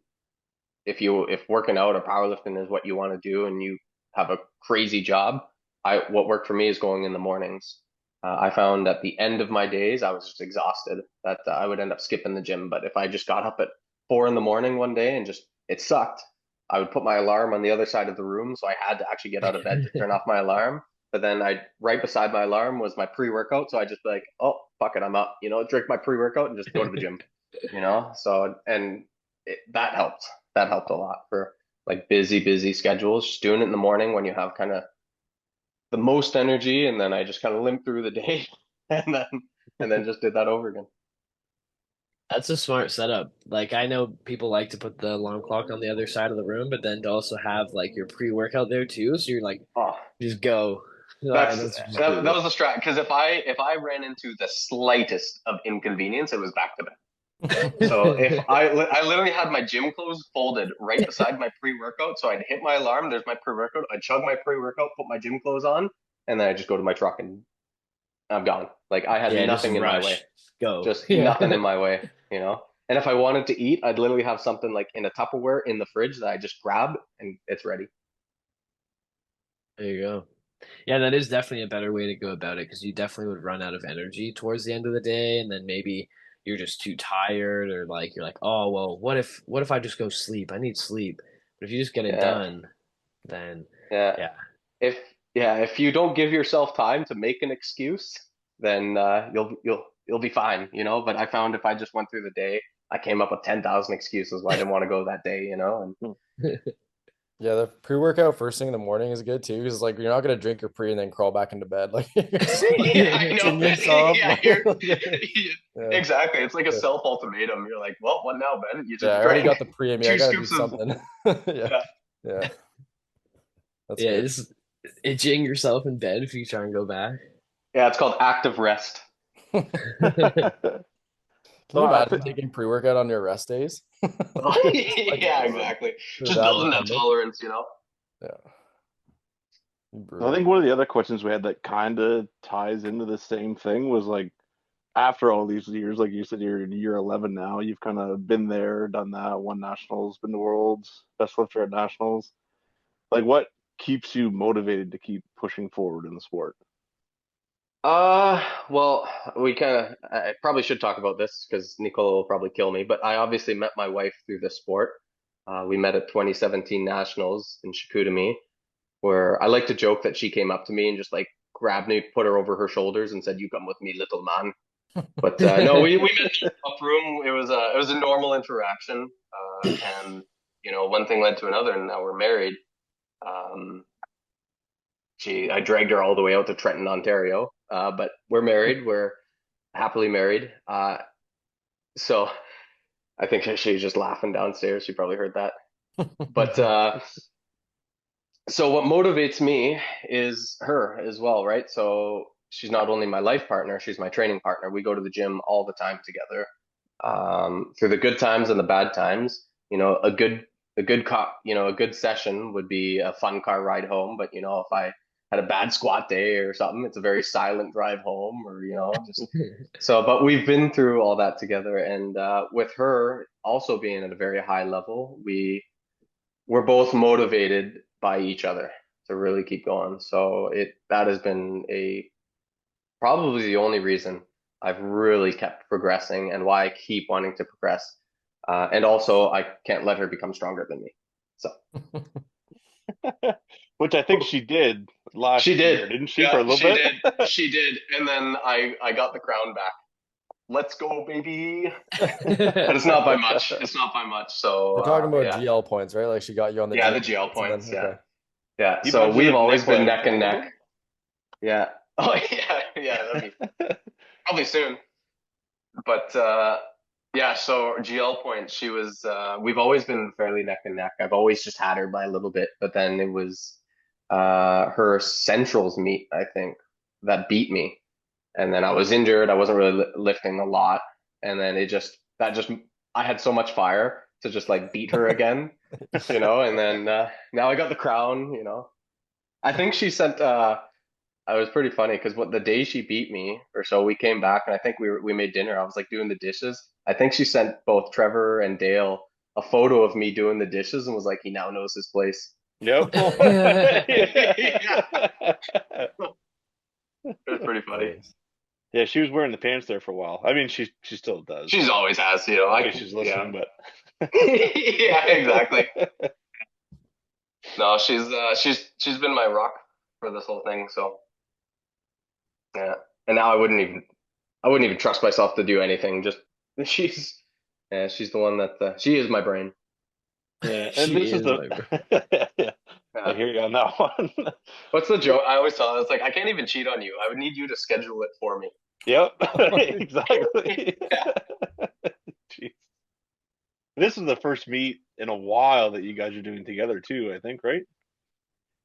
Speaker 2: if working out or powerlifting is what you want to do and you have a crazy job, what worked for me is going in the mornings. I found at the end of my days, I was just exhausted that I would end up skipping the gym. But if I just got up at 4 in the morning one day and just it sucked, I would put my alarm on the other side of the room, so I had to actually get out of bed to turn off my alarm. But then I right beside my alarm was my pre-workout, so I just be like, oh, fuck it, I'm up, drink my pre-workout and just go to the gym, So, and that helped. That helped a lot for like busy schedules. Just doing it in the morning when you have kind of the most energy, and then I just kind of limp through the day, and then just did that over again.
Speaker 1: That's a smart setup. Like I know people like to put the alarm clock on the other side of the room, but then to also have like your pre-workout there too. So you're like,
Speaker 2: Oh,
Speaker 1: just go.
Speaker 2: that's
Speaker 1: That's
Speaker 2: that was the strat because if I ran into the slightest of inconvenience, it was back to back. So if I literally had my gym clothes folded right beside my pre-workout, so I'd hit my alarm. There's my pre-workout. I'd chug my pre-workout, put my gym clothes on, and then I just go to my truck and I'm gone. Like I had
Speaker 1: yeah, just
Speaker 2: nothing in my way,
Speaker 1: rush. Go.
Speaker 2: just nothing in
Speaker 1: Yeah.
Speaker 2: my way. And if I wanted to eat, I'd literally have something like in a Tupperware in the fridge that I just grab and it's ready.
Speaker 1: There you go. Yeah, that is definitely a better way to go about it because you definitely would run out of energy towards the end of the day, and then maybe you're just too tired, or like you're like, oh well, what if I just go sleep? I need sleep. But if you just get it
Speaker 2: Yeah,
Speaker 1: done, then
Speaker 2: yeah.
Speaker 1: yeah,
Speaker 2: If if you don't give yourself time to make an excuse, then you'll be fine. But I found if I just went through the day, I came up with 10,000 excuses why I didn't want to go that day. And
Speaker 3: Yeah, the pre-workout first thing in the morning is good too, because like you're not gonna drink your pre and then crawl back into bed. Like you're just like
Speaker 2: yeah, I
Speaker 3: itching
Speaker 2: know.
Speaker 3: yourself.
Speaker 2: Yeah,
Speaker 3: Yeah,
Speaker 2: exactly. It's like a
Speaker 3: yeah.
Speaker 2: self ultimatum. You're like, well, what now, Ben? You
Speaker 3: Yeah,
Speaker 2: just
Speaker 3: I already
Speaker 2: drank
Speaker 3: got the pre in me. I
Speaker 2: two
Speaker 3: gotta do
Speaker 2: scoops of
Speaker 3: something. Yeah,
Speaker 2: yeah.
Speaker 3: yeah, that's
Speaker 1: yeah,
Speaker 3: good.
Speaker 1: it's itching yourself in bed if you try and go back.
Speaker 2: Yeah, it's called active rest.
Speaker 3: Can you
Speaker 4: Well,
Speaker 3: imagine taking pre-workout on your rest days? Just like
Speaker 2: Yeah, exactly.
Speaker 3: you're
Speaker 2: Just
Speaker 3: that
Speaker 2: building that
Speaker 3: independent.
Speaker 2: tolerance.
Speaker 3: Yeah,
Speaker 4: I
Speaker 3: brutal.
Speaker 4: think one of the other questions we had that kind of ties into the same thing was like, after all these years, like you said, you're in year 11 now. You've kind of been there, done that, won nationals, been to worlds, best lifter at nationals. Like, what keeps you motivated to keep pushing forward in the sport?
Speaker 2: Well, I probably should talk about this because Nicole will probably kill me, but I obviously met my wife through the sport. We met at 2017 Nationals in Chicoutimi, where I like to joke that she came up to me and just like grabbed me, put her over her shoulders, and said, "You come with me, little man." But no, we met in the up room. It was a normal interaction, and one thing led to another, and now we're married. Um, I dragged her all the way out to Trenton, Ontario, but we're married. We're happily married. So I think she's just laughing downstairs. She probably heard that. But so what motivates me is her as well, right? So she's not only my life partner, she's my training partner. We go to the gym all the time together. Through the good times and the bad times, a good session would be a fun car ride home. But if I had a bad squat day or something, it's a very silent drive home, or just so. But we've been through all that together, and with her also being at a very high level, we're both motivated by each other to really keep going. So that has been a probably the only reason I've really kept progressing and why I keep wanting to progress. And also, I can't let her become stronger than me. So
Speaker 4: Which I think she did
Speaker 2: she
Speaker 4: last
Speaker 2: did.
Speaker 4: year, didn't she, for a
Speaker 2: Yeah,
Speaker 4: little
Speaker 2: she
Speaker 4: bit?
Speaker 2: did. She did. And then I got the crown back. Let's go, baby. But it's not by much. It's not by much. So
Speaker 3: We're talking about
Speaker 2: yeah.
Speaker 3: GL points, right? Like she got you on the
Speaker 2: Yeah, the
Speaker 3: GL
Speaker 2: GL
Speaker 3: points, and then
Speaker 2: points. Yeah.
Speaker 3: okay.
Speaker 2: Yeah.
Speaker 4: You
Speaker 2: So
Speaker 4: imagine
Speaker 2: we've
Speaker 4: if
Speaker 2: always
Speaker 4: Nick
Speaker 2: been
Speaker 4: went
Speaker 2: neck and neck.
Speaker 4: golden?
Speaker 2: Yeah. Oh yeah. Yeah. That'd be probably soon. But yeah, so GL points, she was we've always been fairly neck and neck. I've always just had her by a little bit, but then it was her centrals meet, I think, that beat me. And then I was injured. I wasn't really lifting a lot. And then I had so much fire to just like beat her again. And then now I got the crown. I think she sent I was pretty funny because what the day she beat me or so, we came back and I think we made dinner. I was like doing the dishes. I think she sent both Trevor and Dale a photo of me doing the dishes and was like, he now knows his place.
Speaker 4: Yep.
Speaker 2: Yeah, it was pretty funny.
Speaker 3: Nice.
Speaker 4: Yeah, she was wearing the pants there for a while. I mean, she still does.
Speaker 2: She's always has,
Speaker 4: I
Speaker 2: I
Speaker 4: think she's
Speaker 2: yeah.
Speaker 4: listening, but
Speaker 2: Yeah, exactly. No, she's been my rock for this whole thing. So yeah, and now I wouldn't even I wouldn't even trust myself to do anything. Just she's, yeah, she's the one that she is my brain.
Speaker 4: Yeah, and
Speaker 1: She
Speaker 4: this is
Speaker 1: is
Speaker 4: the
Speaker 1: my bro.
Speaker 4: I
Speaker 2: Yeah.
Speaker 4: hear you on that one.
Speaker 2: What's the joke? I always tell her, it's like I can't even cheat on you. I would need you to schedule it for me.
Speaker 4: Yep, exactly.
Speaker 2: Yeah.
Speaker 4: Jeez. This is the first meet in a while that you guys are doing together too, I think, right?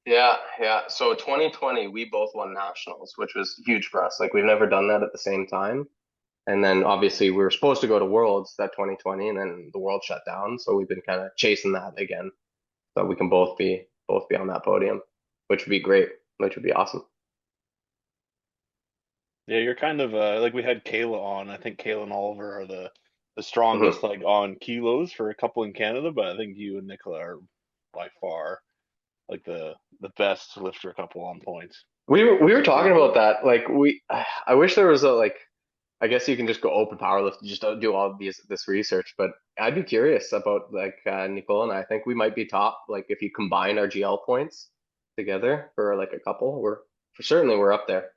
Speaker 2: Yeah, yeah. So 2020, we both won nationals, which was huge for us. Like we've never done that at the same time. And then obviously we were supposed to go to Worlds that 2020, and then the world shut down. So we've been kind of chasing that again, so we can both be on that podium, which would be great, which would be awesome.
Speaker 4: Yeah, you're kind of like we had Kayla on. I think Kayla and Oliver are the
Speaker 2: Hmm.
Speaker 4: strongest like on kilos for a couple in Canada, but I think you and Nicola are by far like the best lifter couple on points,
Speaker 2: We
Speaker 4: which
Speaker 2: were
Speaker 4: is pretty
Speaker 2: talking about
Speaker 4: cool.
Speaker 2: that. Like I wish there was a like. I guess you can just go open powerlift and just don't do all of this research. But I'd be curious about like Nicole and I think we might be top. Like if you combine our GL points together for like a couple, we're for certainly we're up there.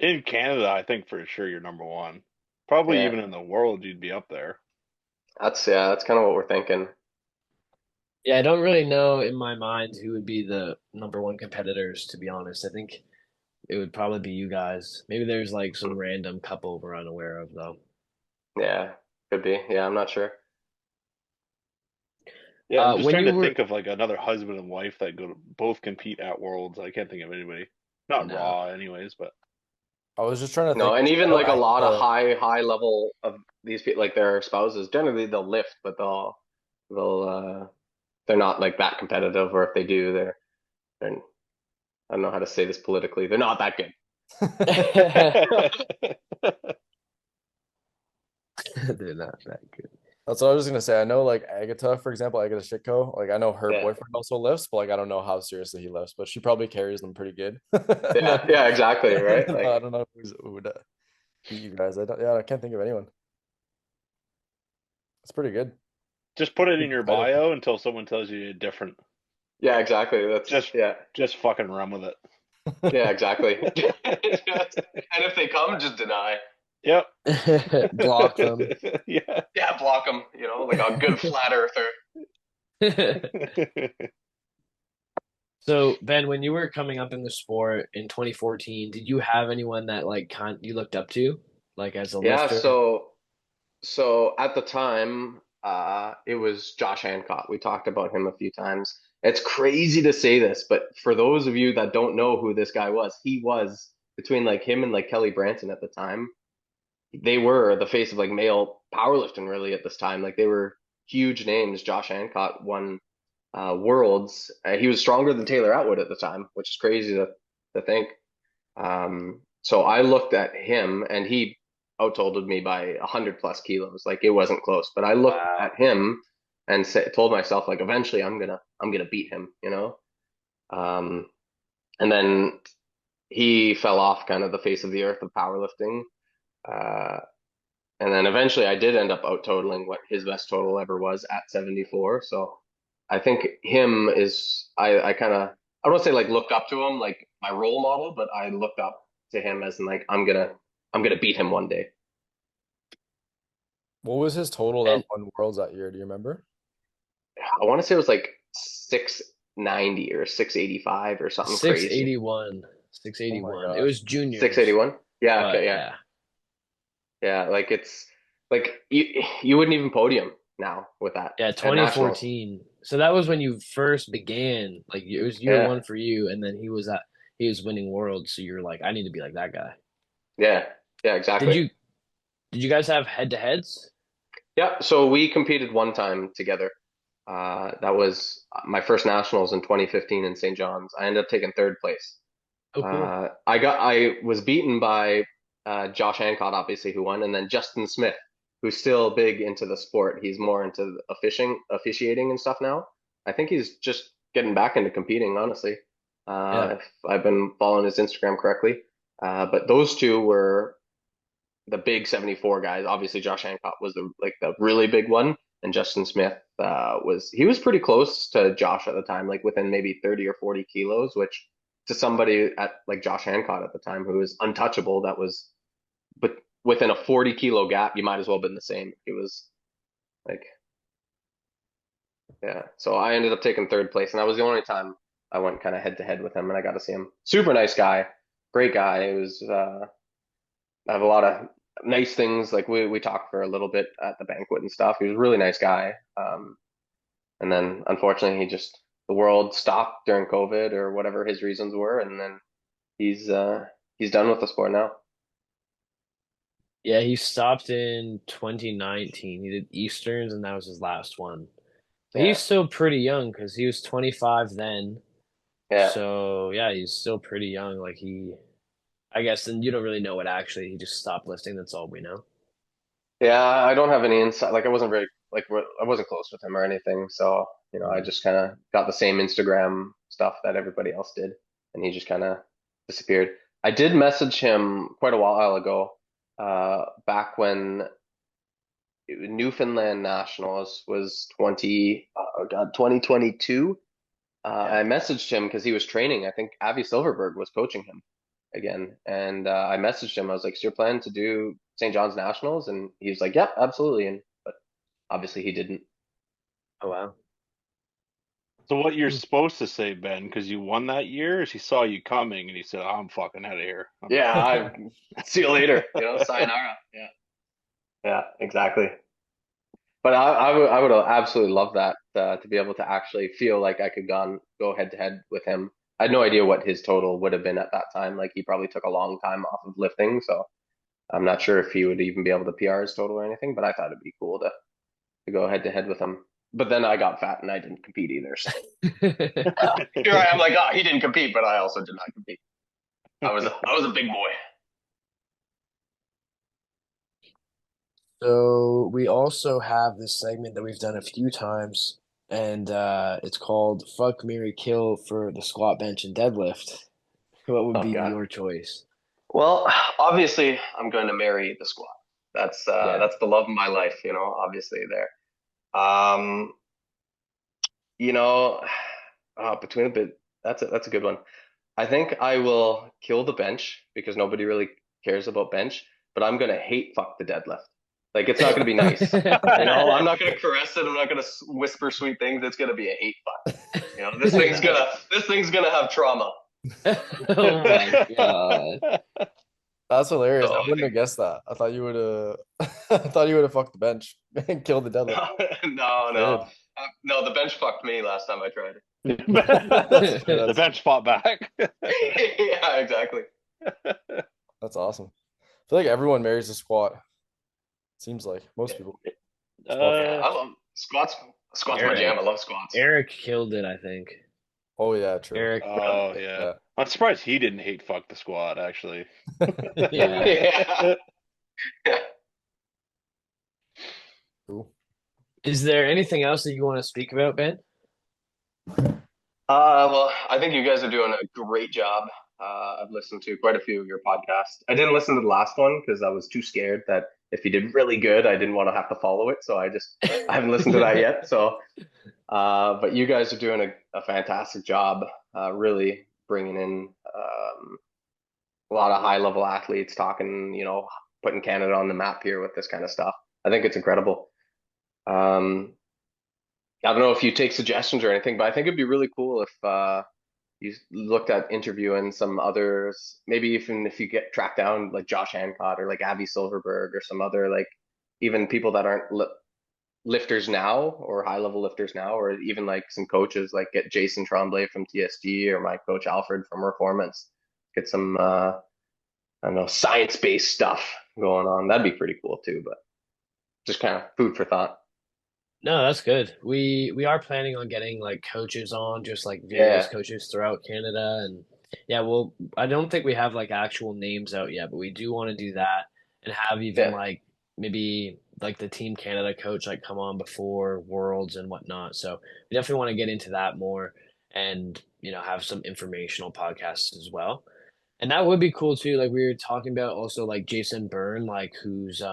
Speaker 4: In Canada, I think for sure you're number one. Probably
Speaker 2: Yeah,
Speaker 4: even in the world, you'd be up there.
Speaker 2: that's kind of what we're thinking.
Speaker 1: Yeah, I don't really know in my mind who would be the number one competitors, to be honest. I think it would probably be you guys. Maybe there's like
Speaker 2: Hmm.
Speaker 1: some random couple we're unaware of though.
Speaker 2: Yeah, could be. Yeah, I'm not sure.
Speaker 4: Yeah, I'm just
Speaker 1: When
Speaker 4: trying
Speaker 1: you
Speaker 4: to
Speaker 1: were
Speaker 4: think of like another husband and wife that go to both compete at Worlds. I can't think of anybody. Not
Speaker 1: no.
Speaker 4: Raw, anyways, but
Speaker 3: I was just trying to
Speaker 2: No,
Speaker 3: think.
Speaker 2: and
Speaker 3: 'Cause I
Speaker 2: even
Speaker 3: know
Speaker 2: like a lot of
Speaker 3: Agatha,
Speaker 2: high level of these people, like their spouses, generally they'll lift, but they'll they're not like that competitive, or if they do, they're I don't know how to say this politically. They're not that good.
Speaker 1: They're not that good.
Speaker 3: that's what I was gonna say. I know like Agatha, for example, Agatha Shitko. Like I know her
Speaker 2: Yeah,
Speaker 3: boyfriend also lifts, but like I don't know how seriously he lifts. But she probably carries them pretty good. And
Speaker 2: yeah, yeah, exactly, right?
Speaker 3: then,
Speaker 2: Like,
Speaker 3: I don't know who would beat you guys. I don't. Yeah, I can't think of anyone. It's pretty good.
Speaker 4: just put it in
Speaker 3: Pretty
Speaker 4: your
Speaker 3: competitive.
Speaker 4: bio until someone tells you different.
Speaker 2: yeah, exactly. That's
Speaker 4: Just
Speaker 2: yeah,
Speaker 4: just fucking run with it.
Speaker 2: yeah, exactly. And if they come, just deny.
Speaker 4: Yep.
Speaker 1: Block them.
Speaker 4: Yeah.
Speaker 2: Yeah, block them. Like a good flat earther.
Speaker 1: So, Ben, when you were coming up in the sport in 2014, did you have anyone that like you looked up to, like as a
Speaker 2: Yeah,
Speaker 1: lifter?
Speaker 2: so at the time, it was Josh Hancock. We talked about him a few times. It's crazy to say this, but for those of you that don't know who this guy was, he was between like him and like Kelly Branson at the time. They were the face of like male powerlifting really at this time. Like they were huge names. Josh Hancock won worlds. He was stronger than Taylor Atwood at the time, which is crazy to think. So I looked at him and he outtotaled me by 100 plus kilos. Like it wasn't close, but I looked
Speaker 1: Wow.
Speaker 2: at him and told myself like eventually I'm gonna beat him. Um, and then he fell off kind of the face of the earth of powerlifting. Uh, and then eventually I did end up out totaling what his best total ever was at 74. So I think him is I kind of I don't say like look up to him like my role model, but I looked up to him as in like I'm gonna beat him one day.
Speaker 3: What was his total that
Speaker 1: And
Speaker 3: won Worlds that year? Do you remember?
Speaker 2: I want to say it was like 690 or 685 or something crazy.
Speaker 1: 681,
Speaker 3: Oh my
Speaker 1: 681. It
Speaker 3: gosh.
Speaker 1: was juniors,
Speaker 2: 681? Yeah, okay,
Speaker 1: but
Speaker 2: yeah.
Speaker 1: yeah.
Speaker 2: Yeah, like it's like you wouldn't even podium now with that
Speaker 1: Yeah,
Speaker 2: at nationals.
Speaker 1: 2014. So that was when you first began. Like it was year
Speaker 2: Yeah.
Speaker 1: one for you, and then he was winning worlds. So you're like, I need to be like that guy.
Speaker 2: Yeah. Yeah,
Speaker 1: Did
Speaker 2: exactly.
Speaker 1: you did you guys have head to heads?
Speaker 2: Yeah, so we competed one time together. That was my first nationals in 2015 in St. John's. I ended up taking third place.
Speaker 1: Oh, cool.
Speaker 2: I was beaten by Josh Hancock, obviously, who won, and then Justin Smith, who's still big into the sport. He's more into officiating and stuff now. I think he's just getting back into competing, honestly.
Speaker 1: Yeah.
Speaker 2: If I've been following his Instagram correctly. But those two were the big 74 guys. Obviously, Josh Hancock was the really big one, and Justin Smith was pretty close to Josh at the time, like within maybe 30 or 40 kilos, which to somebody at like Josh Hancock at the time who was untouchable, that was but within a 40 kilo gap, you might as well have been the same. It was like, yeah. So I ended up taking third place, and that was the only time I went kind of head to head with him, and I got to see him. Super nice guy, great guy. It was I have a lot of nice things. Like we talked for a little bit at the banquet and stuff. He was a really nice guy. And then unfortunately, the world stopped during COVID or whatever his reasons were, and then he's uh he's done with the sport now.
Speaker 1: Yeah, he stopped in 2019. He did Easterns, and that was his last one. But he's
Speaker 2: Yeah,
Speaker 1: still pretty young because he was 25 then.
Speaker 2: yeah.
Speaker 1: So yeah, he's still pretty young. Like I guess, and you don't really know what actually he just stopped lifting. That's all we know.
Speaker 2: Yeah, I don't have any insight. Like, I wasn't very I wasn't close with him or anything. So, I
Speaker 1: Mm.
Speaker 2: just kind of got the same Instagram stuff that everybody else did, and he just kind of disappeared. I did message him quite a while ago, back when Newfoundland Nationals was 2022.
Speaker 1: Yeah.
Speaker 2: I messaged him because he was training. I think Avi Silverberg was coaching him again. And I messaged him. I was like, "So you're planning to do St. John's Nationals?" And he was like, "Yep, absolutely." And but obviously he didn't.
Speaker 1: Oh wow.
Speaker 4: So what you're
Speaker 1: Hmm.
Speaker 4: supposed to say, Ben, because you won that year, is he saw you coming and he said, "I'm fucking out of here. I'm
Speaker 2: Yeah,
Speaker 4: done."
Speaker 2: I see you later. Sayonara. Yeah, yeah, exactly. But I would have absolutely loved that, to be able to actually feel like I could go head to head with him. I had no idea what his total would have been at that time. Like, he probably took a long time off of lifting, so I'm not sure if he would even be able to PR his total or anything. But I thought it'd be cool to go head to head with him. But then I got fat and I didn't compete either. So here I am, like, oh, he didn't compete, but I also did not compete. I was a big boy.
Speaker 1: So we also have this segment that we've done a few times, and it's called "Fuck, Marry, Kill" for the squat, bench, and deadlift. What would
Speaker 2: Oh
Speaker 1: be
Speaker 2: God.
Speaker 1: your choice?
Speaker 2: Well, obviously I'm going to marry the squad.
Speaker 1: Yeah.
Speaker 2: That's the love of my life, obviously there. Um, you know, between a bit, that's a good one. I think I will kill the bench because nobody really cares about bench, but I'm gonna hate fuck the deadlift. Like, it's not gonna be nice. I'm not gonna caress it. I'm not gonna whisper sweet things. It's gonna be a hate fuck. This thing's gonna have trauma.
Speaker 1: Oh my God.
Speaker 3: That's hilarious.
Speaker 2: So
Speaker 3: I wouldn't have guessed that. I thought you would have. I thought you would have fucked the bench and killed the deadlift.
Speaker 2: no, no,
Speaker 3: Good.
Speaker 2: no. The bench fucked me last time I tried
Speaker 3: That's
Speaker 4: The
Speaker 3: that's
Speaker 4: bench fought back.
Speaker 2: it. Yeah, exactly.
Speaker 3: that's awesome. I feel like everyone marries a squat. Seems like most people. Squats.
Speaker 2: Yeah,
Speaker 4: uh,
Speaker 2: I love squats. Squats my
Speaker 1: Eric.
Speaker 2: jam. I love squats.
Speaker 1: Eric killed it, I think.
Speaker 3: Oh yeah, true.
Speaker 1: Eric,
Speaker 2: Really?
Speaker 4: oh yeah.
Speaker 3: Yeah.
Speaker 4: I'm surprised he didn't hate fuck the squad, actually.
Speaker 1: yeah.
Speaker 2: Yeah. Yeah.
Speaker 3: Cool.
Speaker 1: Is there anything else that you want to speak about, Ben?
Speaker 2: Well, I think you guys are doing a great job. I've listened to quite a few of your podcasts. I didn't listen to the last one because I was too scared that if you did really good, I didn't want to have to follow it. So I haven't listened to that yet. So, but you guys are doing a fantastic job, really bringing in, a lot of high level athletes, talking, putting Canada on the map here with this kind of stuff. I think it's incredible. Um, I don't know if you take suggestions or anything, but I think it'd be really cool if, you looked at interviewing some others, maybe even if you get tracked down like Josh Hancock or like Abby Silverberg or some other, like, even people that aren't lifters now or high level lifters now, or even like some coaches, like get Jason Tremblay from TSG or my coach Alfred from Reformance, get some, I don't know, science based stuff going on. That'd be pretty cool too, but just kind of food for thought.
Speaker 1: No, that's good. We are planning on getting like coaches on, just like various
Speaker 2: Yeah,
Speaker 1: coaches throughout Canada, and yeah, well, I don't think we have like actual names out yet, but we do want to do that and have even
Speaker 2: yeah,
Speaker 1: like maybe like the Team Canada coach like come on before Worlds and whatnot. So we definitely want to get into that more and have some informational podcasts as well. And that would be cool too. Like we were talking about also like Jason Byrne, like who's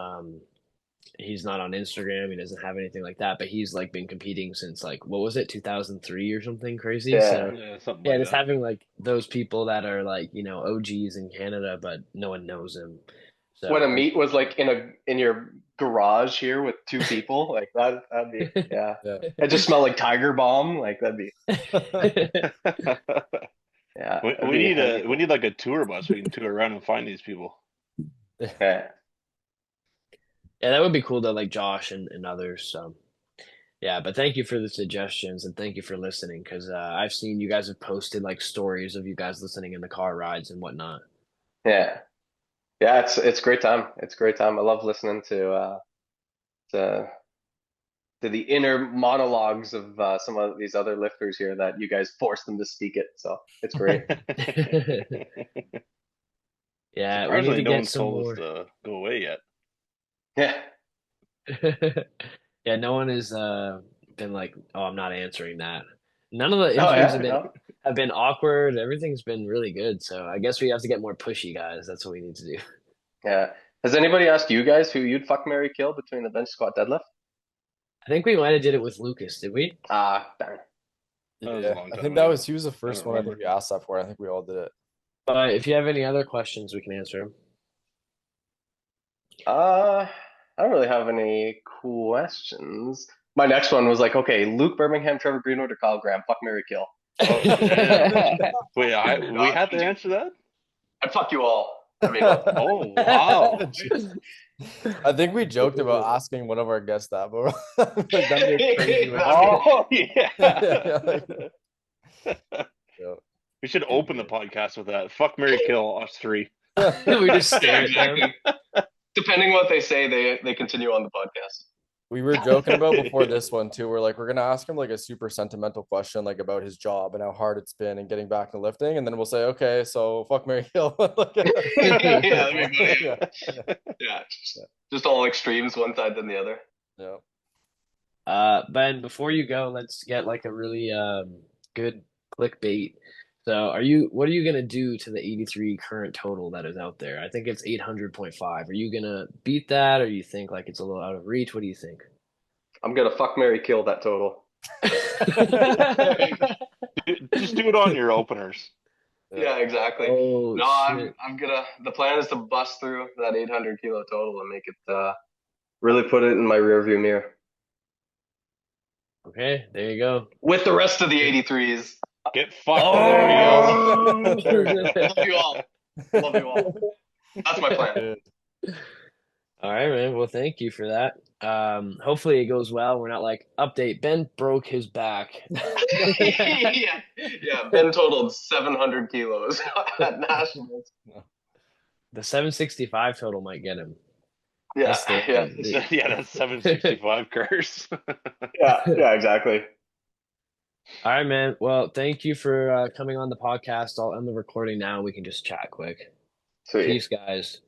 Speaker 1: he's not on Instagram. He doesn't have anything like that, but he's like been competing since like what was it, 2003 or something crazy.
Speaker 2: yeah.
Speaker 1: So
Speaker 4: Yeah, something
Speaker 1: yeah,
Speaker 4: like
Speaker 1: just
Speaker 4: that.
Speaker 1: having like those people that are like OGs in Canada, but no one knows him. So
Speaker 2: when a meet was like in your garage here with two people, like that'd be yeah.
Speaker 3: Yeah.
Speaker 2: It just smelled like Tiger Balm, like that'd be yeah.
Speaker 4: We need like a tour bus. We can tour around and find these people.
Speaker 2: Yeah.
Speaker 1: Yeah, that would be cool though, like Josh and others. So yeah, but thank you for the suggestions and thank you for listening because I've seen you guys have posted like stories of you guys listening in the car rides and whatnot.
Speaker 2: Yeah. Yeah, it's great time. It's great time. I love listening to to the inner monologues of some of these other lifters here that you guys force them to speak it. So it's great.
Speaker 1: Yeah, we need
Speaker 4: Surprisingly,
Speaker 1: to
Speaker 4: no
Speaker 1: get
Speaker 4: one's
Speaker 1: some
Speaker 4: told us
Speaker 1: more.
Speaker 4: to go away yet.
Speaker 2: Yeah.
Speaker 1: Yeah, no one has been like, "Oh, I'm not answering that." None of the
Speaker 2: Oh
Speaker 1: interviews
Speaker 2: yeah, no.
Speaker 1: have been awkward. Everything's been really good. So I guess we have to get more pushy, guys. That's what we need to do.
Speaker 2: Yeah. Has anybody asked you guys who you'd fuck, marry, kill between the bench squat deadlift?
Speaker 1: I think we might have did it with Lucas, did we?
Speaker 2: Ah, darn.
Speaker 4: That was a
Speaker 3: Yeah,
Speaker 4: long
Speaker 3: I
Speaker 4: time
Speaker 3: think that
Speaker 4: ago.
Speaker 3: was he was the
Speaker 4: I
Speaker 3: first
Speaker 4: don't
Speaker 3: one. I think
Speaker 4: remember.
Speaker 3: we asked that for. I think we all did it.
Speaker 1: But if you have any other questions, we can answer them.
Speaker 2: Uh, I don't really have any questions. My next one was like, okay, Luke Birmingham, Trevor Greenwood, or Kyle Graham, fuck, marry, kill.
Speaker 4: Oh damn! Wait, we
Speaker 2: Not
Speaker 4: had to
Speaker 2: changing.
Speaker 4: answer that?
Speaker 2: I'd fuck you all. I mean, what?
Speaker 4: Oh wow!
Speaker 3: I think we joked about asking one of our guests that, but like that'd be a crazy way.
Speaker 4: Oh yeah.
Speaker 3: Yeah, like, yeah.
Speaker 4: We should open the podcast with that. Fuck, marry, kill us three.
Speaker 1: We just stare at them.
Speaker 2: Exactly. Depending what they say, they continue on the podcast.
Speaker 3: We were joking about before this one too. We're like, we're gonna ask him like a super sentimental question, like about his job and how hard it's been and getting back to lifting, and then we'll say, okay, so fuck, marry, kill.
Speaker 2: Yeah, that'd be funny.
Speaker 3: Yeah.
Speaker 2: Yeah, just all extremes, one side than the other.
Speaker 3: Yeah.
Speaker 1: Ben, before you go, let's get like a really good clickbait. So, what are you gonna do to the 83 current total that is out there? I think it's 800.5. Are you gonna beat that, or you think like it's a little out of reach? What do you think?
Speaker 2: I'm gonna fuck, marry, kill that total.
Speaker 4: Just do it on your openers.
Speaker 2: Yeah, exactly.
Speaker 1: Oh,
Speaker 2: No,
Speaker 1: shit.
Speaker 2: I'm gonna. The plan is to bust through that 800 kilo total and make it really put it in my rearview mirror
Speaker 1: Okay, there you go.
Speaker 2: with the rest of the 83s.
Speaker 4: Get fucked.
Speaker 1: Oh!
Speaker 4: There we go.
Speaker 2: Love you all. Love you all. That's my plan.
Speaker 1: All right, man. Well, thank you for that. Hopefully it goes well. We're not like update. Ben broke his back.
Speaker 2: Yeah, yeah. Ben totaled 700 kilos at nationals.
Speaker 1: The 765 total might get him.
Speaker 2: Yeah,
Speaker 1: That's the-
Speaker 2: yeah,
Speaker 4: Yeah, that's 765 curse.
Speaker 2: yeah, exactly.
Speaker 1: All right, man. Well, thank you for coming on the podcast. I'll end the recording now. We can just chat quick.
Speaker 2: Sweet.
Speaker 1: Peace, guys.